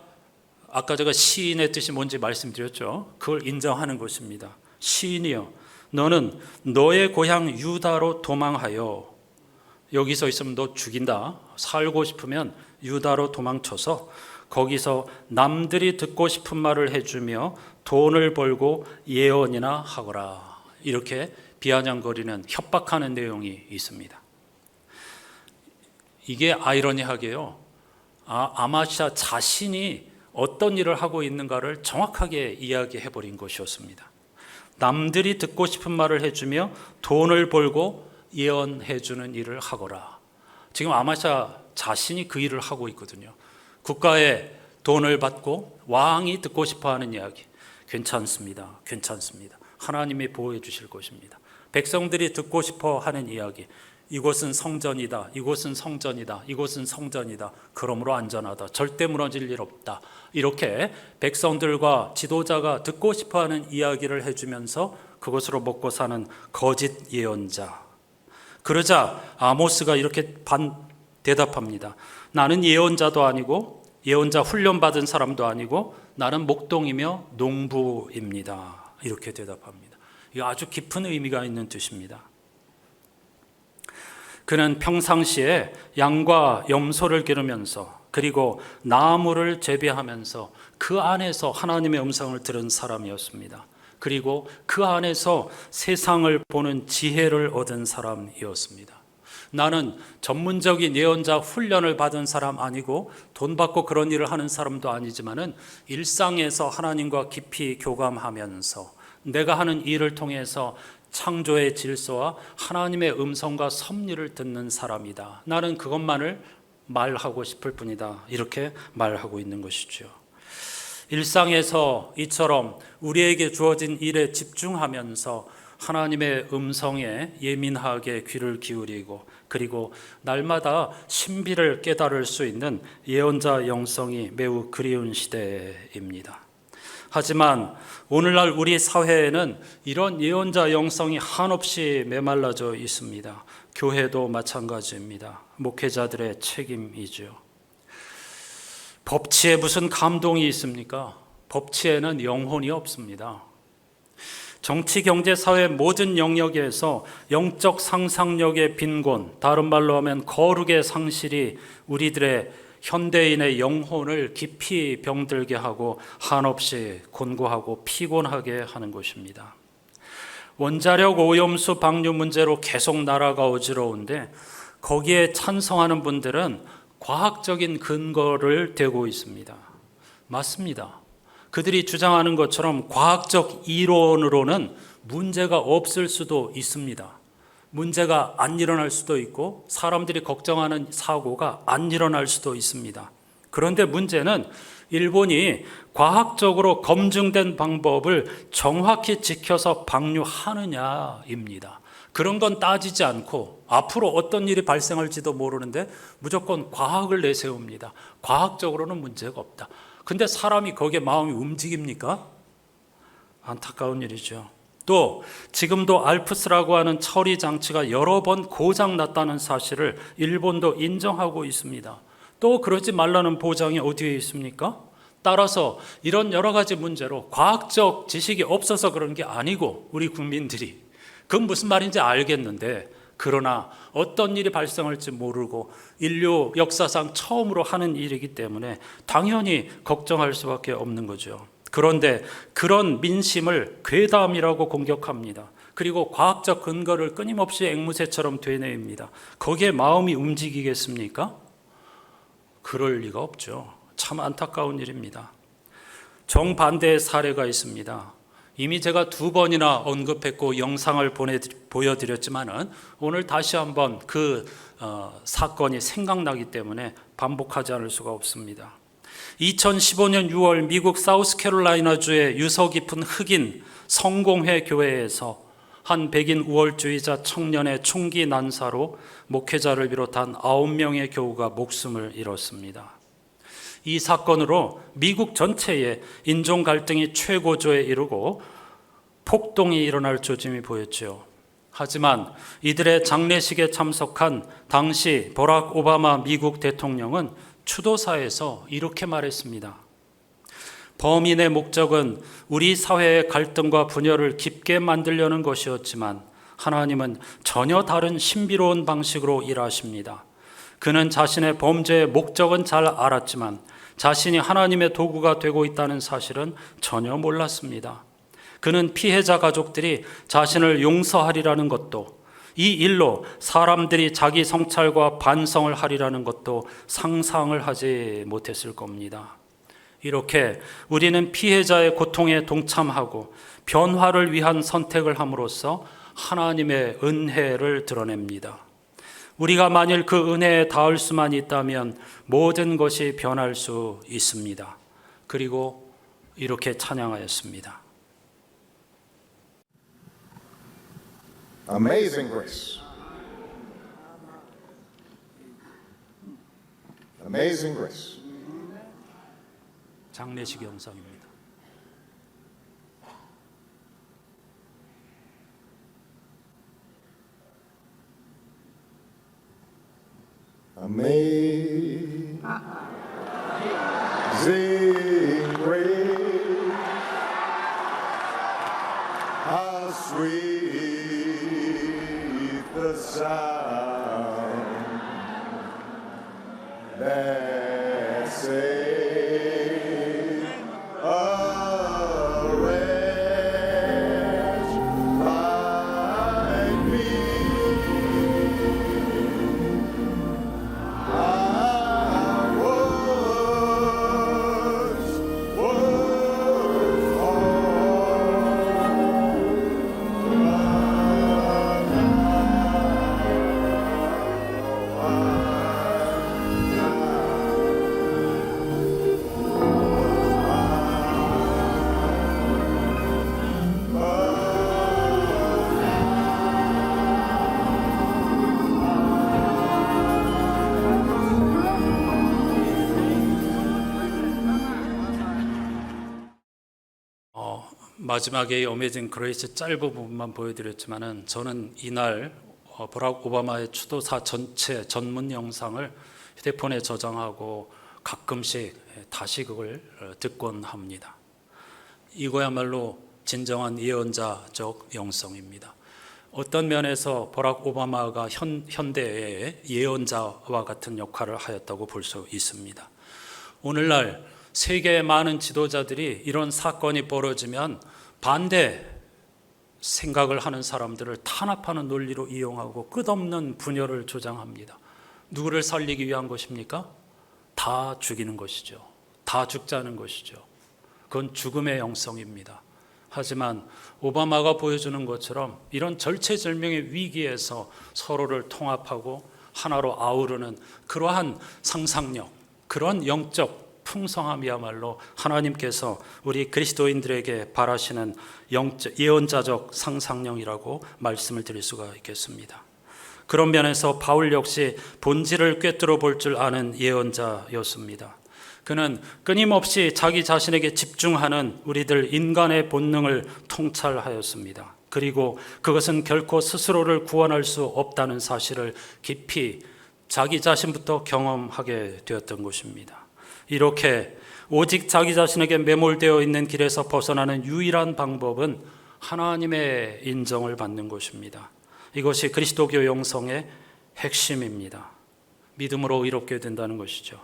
아까 제가 시인의 뜻이 뭔지 말씀드렸죠. 그걸 인정하는 것입니다. 시인이여, 너는 너의 고향 유다로 도망하여, 여기서 있으면 너 죽인다, 살고 싶으면 유다로 도망쳐서 거기서 남들이 듣고 싶은 말을 해주며 돈을 벌고 예언이나 하거라, 이렇게 비아냥거리는 협박하는 내용이 있습니다. 이게 아이러니하게요, 아마샤 자신이 어떤 일을 하고 있는가를 정확하게 이야기해버린 것이었습니다. 남들이 듣고 싶은 말을 해주며 돈을 벌고 예언해주는 일을 하거라. 지금 아마샤 자신이 그 일을 하고 있거든요. 국가의 돈을 받고 왕이 듣고 싶어하는 이야기, 괜찮습니다. 괜찮습니다. 하나님이 보호해 주실 것입니다. 백성들이 듣고 싶어하는 이야기, 이곳은 성전이다, 이곳은 성전이다, 이곳은 성전이다, 그러므로 안전하다, 절대 무너질 일 없다, 이렇게 백성들과 지도자가 듣고 싶어하는 이야기를 해주면서 그것으로 먹고 사는 거짓 예언자. 그러자 아모스가 이렇게 대답합니다. 나는 예언자도 아니고 예언자 훈련받은 사람도 아니고 나는 목동이며 농부입니다, 이렇게 대답합니다. 이거 아주 깊은 의미가 있는 뜻입니다. 그는 평상시에 양과 염소를 기르면서 그리고 나무를 재배하면서 그 안에서 하나님의 음성을 들은 사람이었습니다. 그리고 그 안에서 세상을 보는 지혜를 얻은 사람이었습니다. 나는 전문적인 예언자 훈련을 받은 사람 아니고 돈 받고 그런 일을 하는 사람도 아니지만은 일상에서 하나님과 깊이 교감하면서 내가 하는 일을 통해서 창조의 질서와 하나님의 음성과 섭리를 듣는 사람이다. 나는 그것만을 말하고 싶을 뿐이다, 이렇게 말하고 있는 것이죠. 일상에서 이처럼 우리에게 주어진 일에 집중하면서 하나님의 음성에 예민하게 귀를 기울이고 그리고 날마다 신비를 깨달을 수 있는 예언자 영성이 매우 그리운 시대입니다. 하지만 오늘날 우리 사회에는 이런 예언자 영성이 한없이 메말라져 있습니다. 교회도 마찬가지입니다. 목회자들의 책임이죠. 법치에 무슨 감동이 있습니까? 법치에는 영혼이 없습니다. 정치, 경제, 사회 모든 영역에서 영적 상상력의 빈곤, 다른 말로 하면 거룩의 상실이 우리들의 현대인의 영혼을 깊이 병들게 하고 한없이 곤고하고 피곤하게 하는 것입니다. 원자력 오염수 방류 문제로 계속 나라가 어지러운데 거기에 찬성하는 분들은 과학적인 근거를 대고 있습니다. 맞습니다. 그들이 주장하는 것처럼 과학적 이론으로는 문제가 없을 수도 있습니다. 문제가 안 일어날 수도 있고 사람들이 걱정하는 사고가 안 일어날 수도 있습니다. 그런데 문제는 일본이 과학적으로 검증된 방법을 정확히 지켜서 방류하느냐입니다. 그런 건 따지지 않고 앞으로 어떤 일이 발생할지도 모르는데 무조건 과학을 내세웁니다. 과학적으로는 문제가 없다. 근데 사람이 거기에 마음이 움직입니까? 안타까운 일이죠. 또 지금도 알프스라고 하는 처리 장치가 여러 번 고장 났다는 사실을 일본도 인정하고 있습니다. 또 그러지 말라는 보장이 어디에 있습니까? 따라서 이런 여러 가지 문제로 과학적 지식이 없어서 그런 게 아니고 우리 국민들이 그건 무슨 말인지 알겠는데 그러나 어떤 일이 발생할지 모르고 인류 역사상 처음으로 하는 일이기 때문에 당연히 걱정할 수밖에 없는 거죠. 그런데 그런 민심을 괴담이라고 공격합니다. 그리고 과학적 근거를 끊임없이 앵무새처럼 되뇌입니다. 거기에 마음이 움직이겠습니까? 그럴 리가 없죠. 참 안타까운 일입니다. 정반대의 사례가 있습니다. 이미 제가 2번이나 언급했고 영상을 보여드렸지만은 오늘 다시 한번 그 사건이 생각나기 때문에 반복하지 않을 수가 없습니다. 2015년 6월 미국 사우스캐롤라이나주의 유서 깊은 흑인 성공회 교회에서 한 백인 우월주의자 청년의 총기 난사로 목회자를 비롯한 9명의 교우가 목숨을 잃었습니다. 이 사건으로 미국 전체에 인종 갈등이 최고조에 이르고 폭동이 일어날 조짐이 보였죠. 하지만 이들의 장례식에 참석한 당시 버락 오바마 미국 대통령은 추도사에서 이렇게 말했습니다. 범인의 목적은 우리 사회의 갈등과 분열을 깊게 만들려는 것이었지만 하나님은 전혀 다른 신비로운 방식으로 일하십니다. 그는 자신의 범죄의 목적은 잘 알았지만 자신이 하나님의 도구가 되고 있다는 사실은 전혀 몰랐습니다. 그는 피해자 가족들이 자신을 용서하리라는 것도 이 일로 사람들이 자기 성찰과 반성을 하리라는 것도 상상을 하지 못했을 겁니다. 이렇게 우리는 피해자의 고통에 동참하고 변화를 위한 선택을 함으로써 하나님의 은혜를 드러냅니다. 우리가 만일 그 은혜에 닿을 수만 있다면 모든 것이 변할 수 있습니다. 그리고 이렇게 찬양하였습니다.
Amazing grace. Amazing grace.
장례식 영상입니다.
Amazing grace. How sweet the sound that saved a wretch like me. I was
마지막에 어메이징 그레이스 짧은 부분만 보여드렸지만은 저는 이날 버락 오바마의 추도사 전체 전문 영상을 휴대폰에 저장하고 가끔씩 다시 그걸 듣곤 합니다. 이거야말로 진정한 예언자적 영성입니다. 어떤 면에서 버락 오바마가 현대의 예언자와 같은 역할을 하였다고 볼 수 있습니다. 오늘날 세계의 많은 지도자들이 이런 사건이 벌어지면 반대 생각을 하는 사람들을 탄압하는 논리로 이용하고 끝없는 분열을 조장합니다. 누구를 살리기 위한 것입니까? 다 죽이는 것이죠. 다 죽자는 것이죠. 그건 죽음의 영성입니다. 하지만 오바마가 보여주는 것처럼 이런 절체절명의 위기에서 서로를 통합하고 하나로 아우르는 그러한 상상력, 그런 영적 풍성함이야말로 하나님께서 우리 그리스도인들에게 바라시는 예언자적 상상력이라고 말씀을 드릴 수가 있겠습니다. 그런 면에서 바울 역시 본질을 꿰뚫어 볼 줄 아는 예언자였습니다. 그는 끊임없이 자기 자신에게 집중하는 우리들 인간의 본능을 통찰하였습니다. 그리고 그것은 결코 스스로를 구원할 수 없다는 사실을 깊이 자기 자신부터 경험하게 되었던 것입니다. 이렇게 오직 자기 자신에게 매몰되어 있는 길에서 벗어나는 유일한 방법은 하나님의 인정을 받는 것입니다. 이것이 그리스도교 영성의 핵심입니다. 믿음으로 의롭게 된다는 것이죠.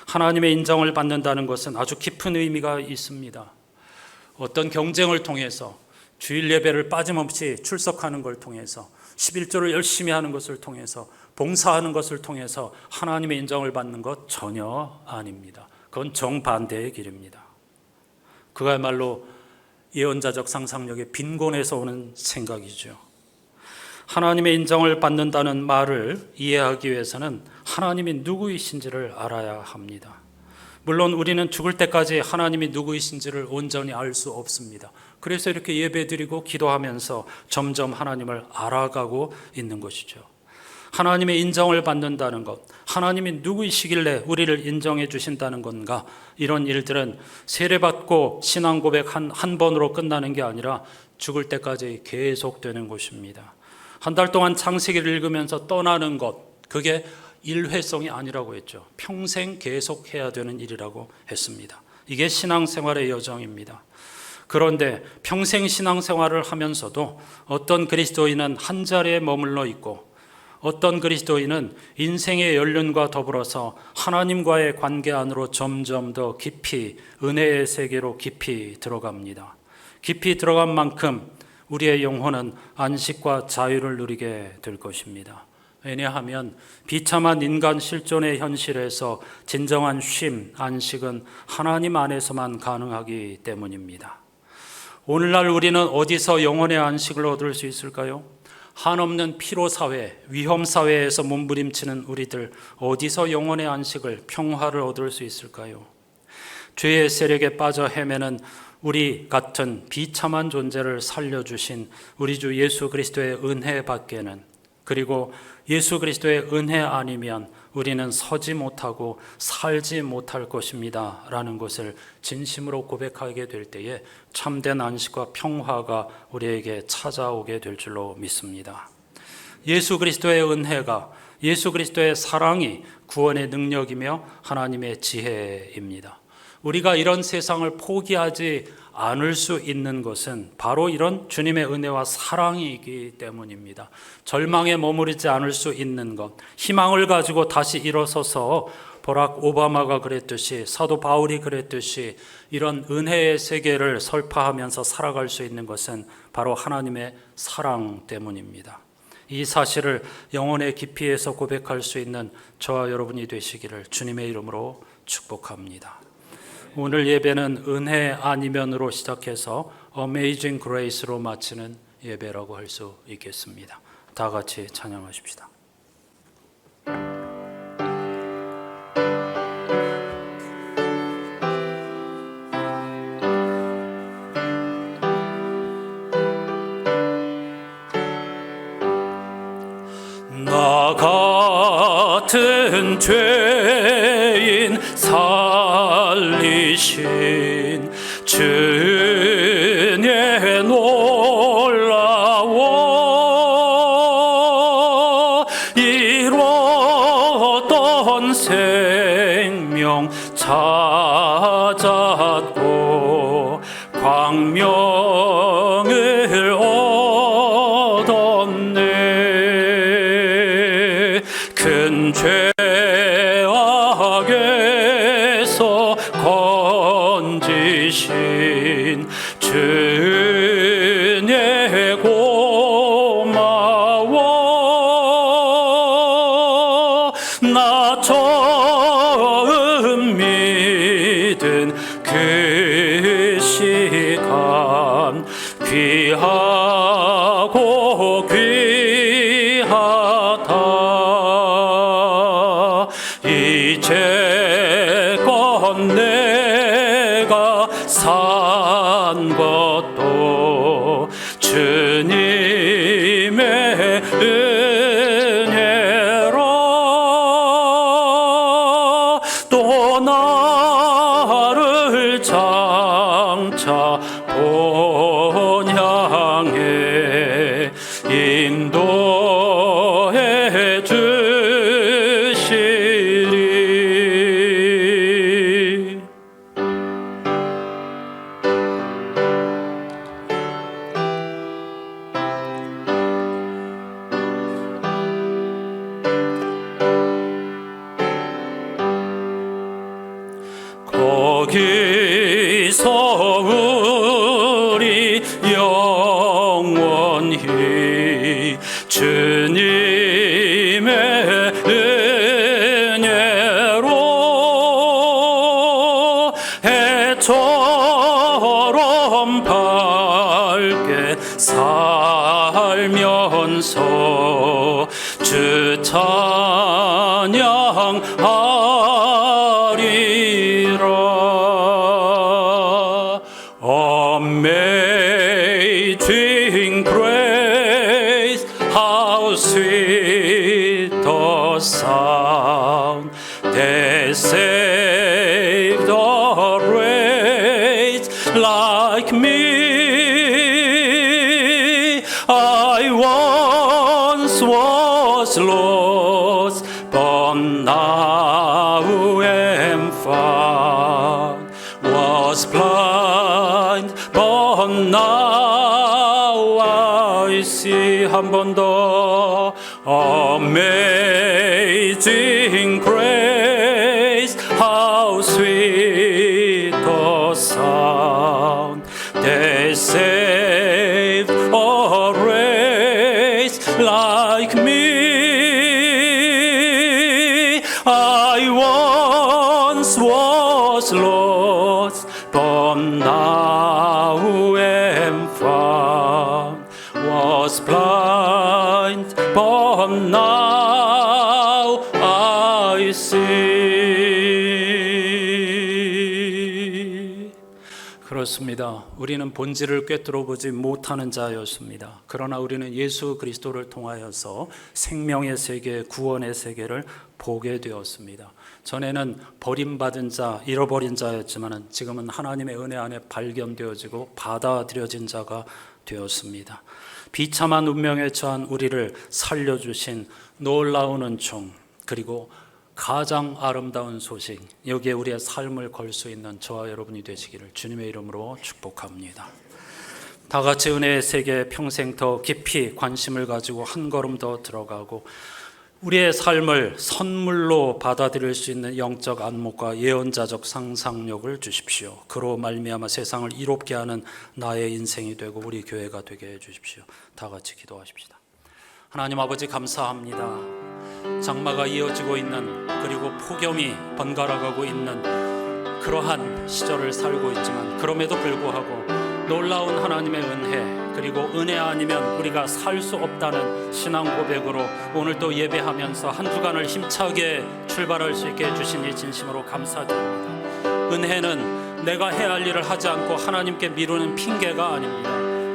하나님의 인정을 받는다는 것은 아주 깊은 의미가 있습니다. 어떤 경쟁을 통해서 주일 예배를 빠짐없이 출석하는 걸 통해서 11조를 열심히 하는 것을 통해서 봉사하는 것을 통해서 하나님의 인정을 받는 것 전혀 아닙니다. 그건 정반대의 길입니다. 그야말로 예언자적 상상력의 빈곤에서 오는 생각이죠. 하나님의 인정을 받는다는 말을 이해하기 위해서는 하나님이 누구이신지를 알아야 합니다. 물론 우리는 죽을 때까지 하나님이 누구이신지를 온전히 알 수 없습니다. 그래서 이렇게 예배드리고 기도하면서 점점 하나님을 알아가고 있는 것이죠. 하나님의 인정을 받는다는 것, 하나님이 누구이시길래 우리를 인정해 주신다는 건가, 이런 일들은 세례받고 신앙 고백 한 번으로 끝나는 게 아니라 죽을 때까지 계속되는 것입니다. 한 달 동안 창세기를 읽으면서 떠나는 것, 그게 일회성이 아니라고 했죠. 평생 계속해야 되는 일이라고 했습니다. 이게 신앙생활의 여정입니다. 그런데 평생 신앙생활을 하면서도 어떤 그리스도인은 한 자리에 머물러 있고 어떤 그리스도인은 인생의 연륜과 더불어서 하나님과의 관계 안으로 점점 더 깊이 은혜의 세계로 깊이 들어갑니다. 깊이 들어간 만큼 우리의 영혼은 안식과 자유를 누리게 될 것입니다. 왜냐하면 비참한 인간 실존의 현실에서 진정한 쉼, 안식은 하나님 안에서만 가능하기 때문입니다. 오늘날 우리는 어디서 영혼의 안식을 얻을 수 있을까요? 한없는 피로사회, 위험사회에서 몸부림치는 우리들, 어디서 영혼의 안식을, 평화를 얻을 수 있을까요? 죄의 세력에 빠져 헤매는 우리 같은 비참한 존재를 살려주신 우리 주 예수 그리스도의 은혜 밖에는, 그리고 예수 그리스도의 은혜 아니면 우리는 서지 못하고 살지 못할 것입니다 라는 것을 진심으로 고백하게 될 때에 참된 안식과 평화가 우리에게 찾아오게 될 줄로 믿습니다. 예수 그리스도의 은혜가, 예수 그리스도의 사랑이 구원의 능력이며 하나님의 지혜입니다. 우리가 이런 세상을 포기하지 않을 수 있는 것은 바로 이런 주님의 은혜와 사랑이기 때문입니다. 절망에 머무르지 않을 수 있는 것, 희망을 가지고 다시 일어서서 버락 오바마가 그랬듯이, 사도 바울이 그랬듯이 이런 은혜의 세계를 설파하면서 살아갈 수 있는 것은 바로 하나님의 사랑 때문입니다. 이 사실을 영혼의 깊이에서 고백할 수 있는 저와 여러분이 되시기를 주님의 이름으로 축복합니다. 오늘 예배는 은혜 아니면으로 시작해서 Amazing Grace로 마치는 예배라고 할 수 있겠습니다. 다 같이 찬양하십시다.
나 같은 죄인 살리신 주의 놀라워 이뤘던 생명 찾았고 광명을 얻었네. 큰 죄악에서 건지신 주의 고마워. 나 처음 믿은 그 시간 귀하고 귀하다. 이제껏 내가 산 것도 주님의 은혜로, 또 나를 장차 본향에 인도해 주시리. 거기서 우리 영원히 주님의 은혜로 해처럼 밝게 살면서 주 찬양하리라. Amazing grace, how sweet the sound that saved a wretch like me. I once was lost, but now am found. Was blind, but now I see. 한 번 더. Amazing grace, how sweet the sound that saved a wretch like me. I once was lost, but now am found. Was blind, but now I see. 그렇습니다. 우리는 본질을 꿰뚫어 보지 못하는 자였습니다. 그러나 우리는 예수 그리스도를 통하여서 생명의 세계, 구원의 세계를 보게 되었습니다. 전에는 버림받은 자, 잃어버린 자였지만 지금은 하나님의 은혜 안에 발견되어지고 받아들여진 자가 되었습니다. 비참한 운명에 처한 우리를 살려주신 놀라운 은총, 그리고 가장 아름다운 소식, 여기에 우리의 삶을 걸 수 있는 저와 여러분이 되시기를 주님의 이름으로 축복합니다. 다 같이 은혜의 세계에 평생 더 깊이 관심을 가지고 한 걸음 더 들어가고 우리의 삶을 선물로 받아들일 수 있는 영적 안목과 예언자적 상상력을 주십시오. 그로 말미암아 세상을 이롭게 하는 나의 인생이 되고 우리 교회가 되게 해 주십시오. 다 같이 기도하십시다. 하나님 아버지 감사합니다. 장마가 이어지고 있는, 그리고 폭염이 번갈아가고 있는 그러한 시절을 살고 있지만 그럼에도 불구하고 놀라운 하나님의 은혜, 그리고 은혜 아니면 우리가 살 수 없다는 신앙 고백으로 오늘 또 예배하면서 한 주간을 힘차게 출발할 수 있게 해주시니 진심으로 감사드립니다. 은혜는 내가 해야 할 일을 하지 않고 하나님께 미루는 핑계가 아닙니다.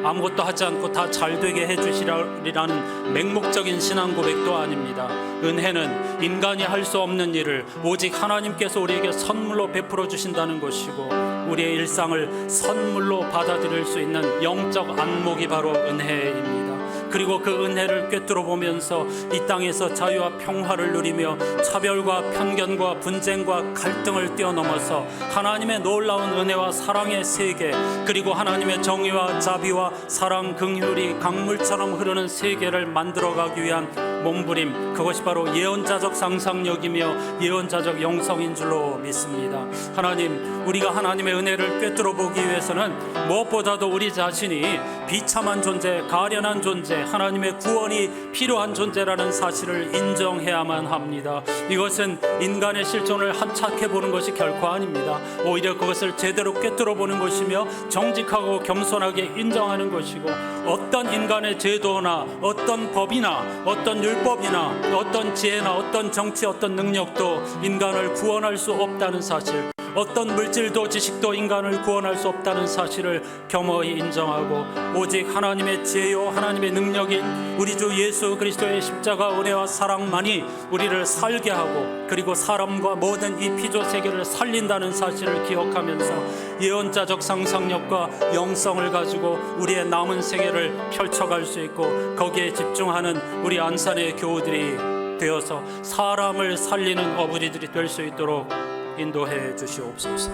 아무것도 하지 않고 다 잘되게 해주시리라는 맹목적인 신앙 고백도 아닙니다. 은혜는 인간이 할 수 없는 일을 오직 하나님께서 우리에게 선물로 베풀어 주신다는 것이고, 우리의 일상을 선물로 받아들일 수 있는 영적 안목이 바로 은혜입니다. 그리고 그 은혜를 꿰뚫어 보면서 이 땅에서 자유와 평화를 누리며 차별과 편견과 분쟁과 갈등을 뛰어넘어서 하나님의 놀라운 은혜와 사랑의 세계, 그리고 하나님의 정의와 자비와 사랑, 긍휼이 강물처럼 흐르는 세계를 만들어가기 위한 몸부림, 그것이 바로 예언자적 상상력이며 예언자적 영성인 줄로 믿습니다. 하나님, 우리가 하나님의 은혜를 꿰뚫어 보기 위해서는 무엇보다도 우리 자신이 비참한 존재, 가련한 존재, 하나님의 구원이 필요한 존재라는 사실을 인정해야만 합니다. 이것은 인간의 실존을 한착해 보는 것이 결코 아닙니다. 오히려 그것을 제대로 꿰뚫어 보는 것이며 정직하고 겸손하게 인정하는 것이고, 어떤 인간의 제도나 어떤 법이나 어떤 율법이나 어떤 지혜나 어떤 정치, 어떤 능력도 인간을 구원할 수 없다는 사실, 어떤 물질도 지식도 인간을 구원할 수 없다는 사실을 겸허히 인정하고, 오직 하나님의 지혜요 하나님의 능력인 우리 주 예수 그리스도의 십자가 은혜와 사랑만이 우리를 살게 하고, 그리고 사람과 모든 이 피조 세계를 살린다는 사실을 기억하면서 예언자적 상상력과 영성을 가지고 우리의 남은 생애를 펼쳐갈 수 있고, 거기에 집중하는 우리 안산의 교우들이 되어서 사람을 살리는 어부리들이 될 수 있도록 인도해 주시옵소서.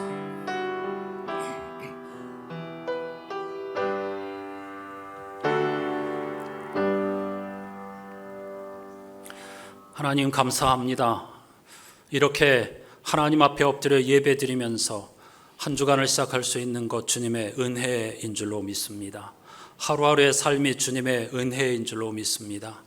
하나님, 감사합니다. 이렇게 하나님 앞에 엎드려 예배드리면서 한 주간을 시작할 수 있는 것 주님의 은혜인 줄로 믿습니다. 하루하루의 삶이 주님의 은혜인 줄로 믿습니다.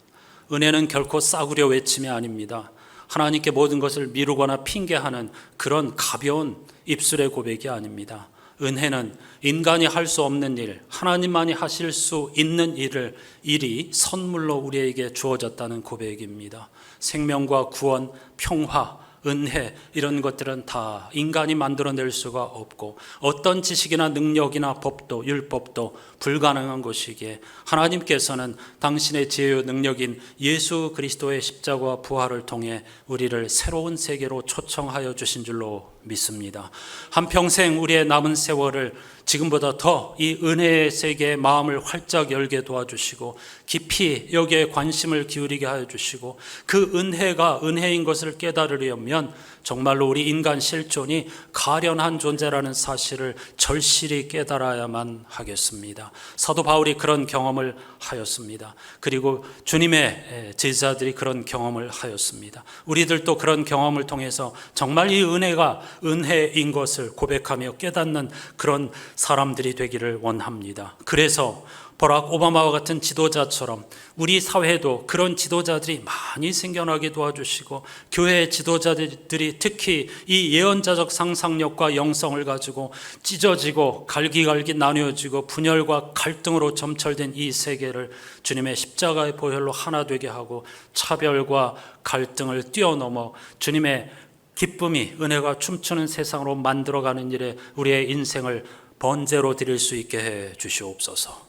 은혜는 결코 싸구려 외침이 아닙니다. 하나님께 모든 것을 미루거나 핑계하는 그런 가벼운 입술의 고백이 아닙니다. 은혜는 인간이 할 수 없는 일, 하나님만이 하실 수 있는 일이 선물로 우리에게 주어졌다는 고백입니다. 생명과 구원, 평화, 은혜, 이런 것들은 다 인간이 만들어낼 수가 없고, 어떤 지식이나 능력이나 법도 율법도 불가능한 것이기에 하나님께서는 당신의 지혜요 능력인 예수 그리스도의 십자가와 부활을 통해 우리를 새로운 세계로 초청하여 주신 줄로 믿습니다. 한평생 우리의 남은 세월을 지금보다 더 이 은혜의 세계에 마음을 활짝 열게 도와주시고, 깊이 여기에 관심을 기울이게 하여 주시고, 그 은혜가 은혜인 것을 깨달으려면 정말로 우리 인간 실존이 가련한 존재라는 사실을 절실히 깨달아야만 하겠습니다. 사도 바울이 그런 경험을 하였습니다. 그리고 주님의 제자들이 그런 경험을 하였습니다. 우리들도 그런 경험을 통해서 정말 이 은혜가 은혜인 것을 고백하며 깨닫는 그런 사람들이 되기를 원합니다. 그래서 버락 오바마와 같은 지도자처럼 우리 사회도 그런 지도자들이 많이 생겨나게 도와주시고, 교회의 지도자들이 특히 이 예언자적 상상력과 영성을 가지고 찢어지고 갈기갈기 나뉘어지고 분열과 갈등으로 점철된 이 세계를 주님의 십자가의 보혈로 하나 되게 하고, 차별과 갈등을 뛰어넘어 주님의 기쁨이 은혜가 춤추는 세상으로 만들어가는 일에 우리의 인생을 번제로 드릴 수 있게 해 주시옵소서.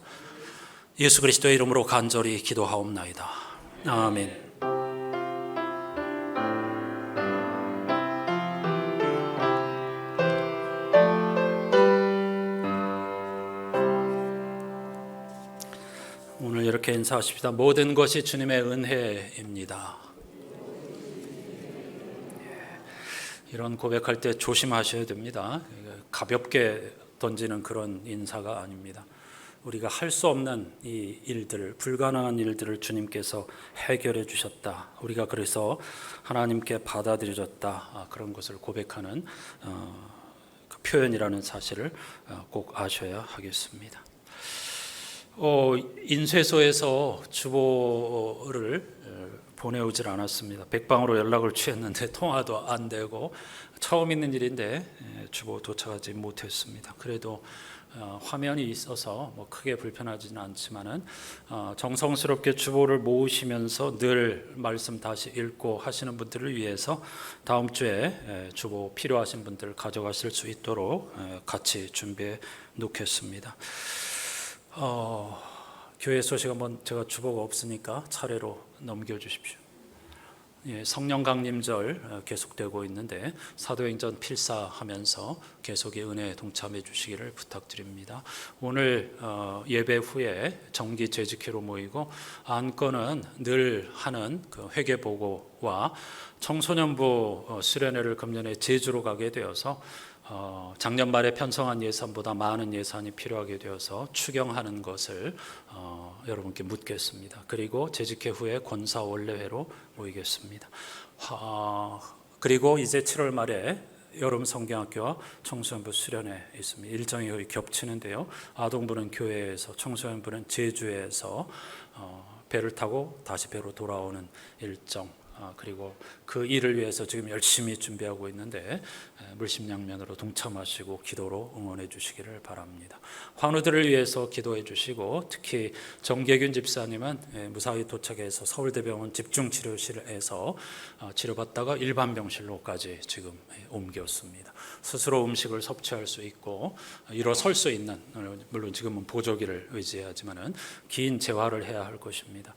예수 그리스도의 이름으로 간절히 기도하옵나이다. 아멘. 오늘 이렇게 인사하십시다. 모든 것이 주님의 은혜입니다. 이런 고백할 때 조심하셔야 됩니다. 가볍게 던지는 그런 인사가 아닙니다. 우리가 할 수 없는 이 일들을, 불가능한 일들을 주님께서 해결해 주셨다. 우리가 그래서 하나님께 받아들여졌다. 그런 것을 고백하는 그 표현이라는 사실을 꼭 아셔야 하겠습니다. 인쇄소에서 주보를 보내오질 않았습니다. 백방으로 연락을 취했는데 통화도 안 되고, 처음 있는 일인데 주보 도착하지 못했습니다. 그래도 화면이 있어서 뭐 크게 불편하지는 않지만은 정성스럽게 주보를 모으시면서 늘 말씀 다시 읽고 하시는 분들을 위해서 다음 주에 주보 필요하신 분들 가져가실 수 있도록 같이 준비해 놓겠습니다. 교회 소식 한번, 제가 주보가 없으니까 차례로 넘겨주십시오. 예, 성령 강림절 계속되고 있는데 사도행전 필사하면서 계속의 은혜에 동참해 주시기를 부탁드립니다. 오늘 예배 후에 정기 재직회로 모이고, 안건은 늘 하는 그 회개보고와 청소년부 수련회를 금년에 제주로 가게 되어서 작년 말에 편성한 예산보다 많은 예산이 필요하게 되어서 추경하는 것을 여러분께 묻겠습니다. 그리고 재직회 후에 권사 원래회로 모이겠습니다. 그리고 이제 7월 말에 여름 성경학교와 청소년부 수련회 있습니다. 일정이 거의 겹치는데요. 아동부는 교회에서, 청소년부는 제주에서 배를 타고 다시 배로 돌아오는 일정, 그리고 그 일을 위해서 지금 열심히 준비하고 있는데 물심양면으로 동참하시고 기도로 응원해 주시기를 바랍니다. 환우들을 위해서 기도해 주시고, 특히 정계균 집사님은 무사히 도착해서 서울대병원 집중치료실에서 치료받다가 일반 병실로까지 지금 옮겼습니다. 스스로 음식을 섭취할 수 있고 일어설 수 있는, 물론 지금은 보조기를 의지하지만은 긴 재활을 해야 할 것입니다.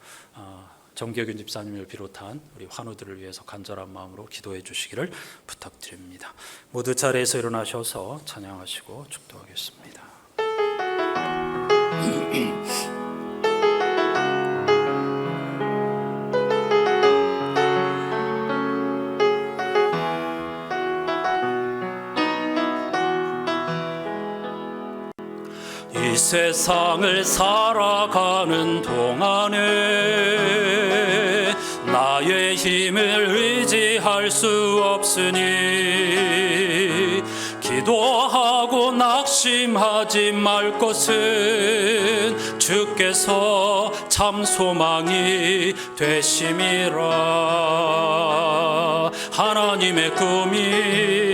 정계균 집사님을 비롯한 우리 환우들을 위해서 간절한 마음으로 기도해 주시기를 부탁드립니다. 모두 자리에서 일어나셔서 찬양하시고 축도하겠습니다. 이 세상을 살아가는 동안에 나의 힘을 의지할 수 없으니 기도하고 낙심하지 말 것은 주께서 참 소망이 되심이라. 하나님의 꿈이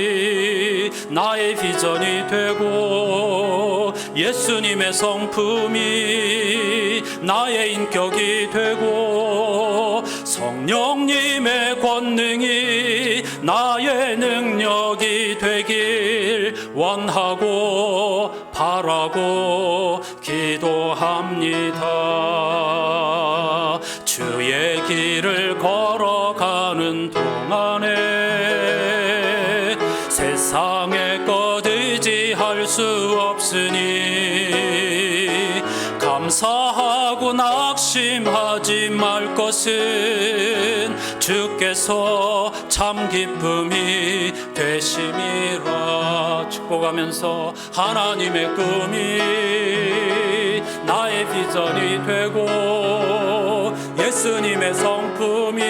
나의 비전이 되고 예수님의 성품이 나의 인격이 되고 성령님의 권능이 나의 능력이 되길 원하고 바라고 기도합니다. 주의 길을 걸어가는 동안에 세상의 것 의지할 수 없으니 감사하고 낙심하지 말 것은 주께서 참 기쁨이 되심이라. 축복하면서 하나님의 꿈이 나의 비전이 되고 예수님의 성품이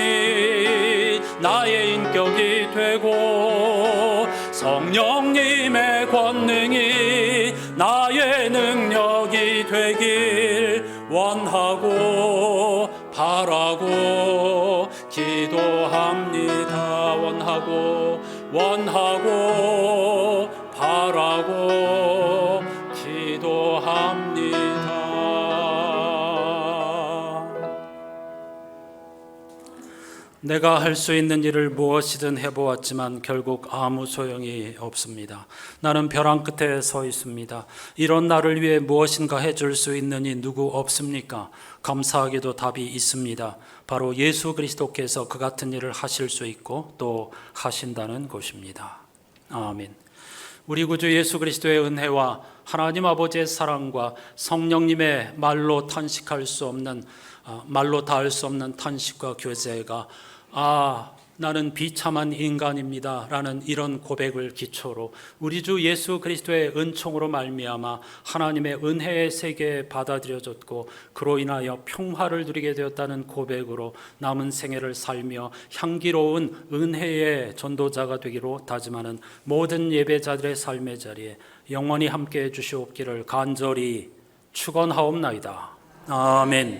나의 인격이 되고 성령님의 권능이 나의 능력이 되길 원하고 바라고 기도합니다. 원하고 바라고 기도합니다. 내가 할 수 있는 일을 무엇이든 해보았지만 결국 아무 소용이 없습니다. 나는 벼랑 끝에 서 있습니다. 이런 나를 위해 무엇인가 해줄 수 있는 이 누구 없습니까? 감사하게도 답이 있습니다. 바로 예수 그리스도께서 그 같은 일을 하실 수 있고 또 하신다는 것입니다. 아멘. 우리 구주 예수 그리스도의 은혜와 하나님 아버지의 사랑과 성령님의 말로 닿을 수 없는 탄식과 교제가 나는 비참한 인간입니다 라는 이런 고백을 기초로 우리 주 예수 그리스도의 은총으로 말미암아 하나님의 은혜의 세계에 받아들여졌고 그로 인하여 평화를 누리게 되었다는 고백으로 남은 생애를 살며 향기로운 은혜의 전도자가 되기로 다짐하는 모든 예배자들의 삶의 자리에 영원히 함께해 주시옵기를 간절히 축원하옵나이다. 아멘.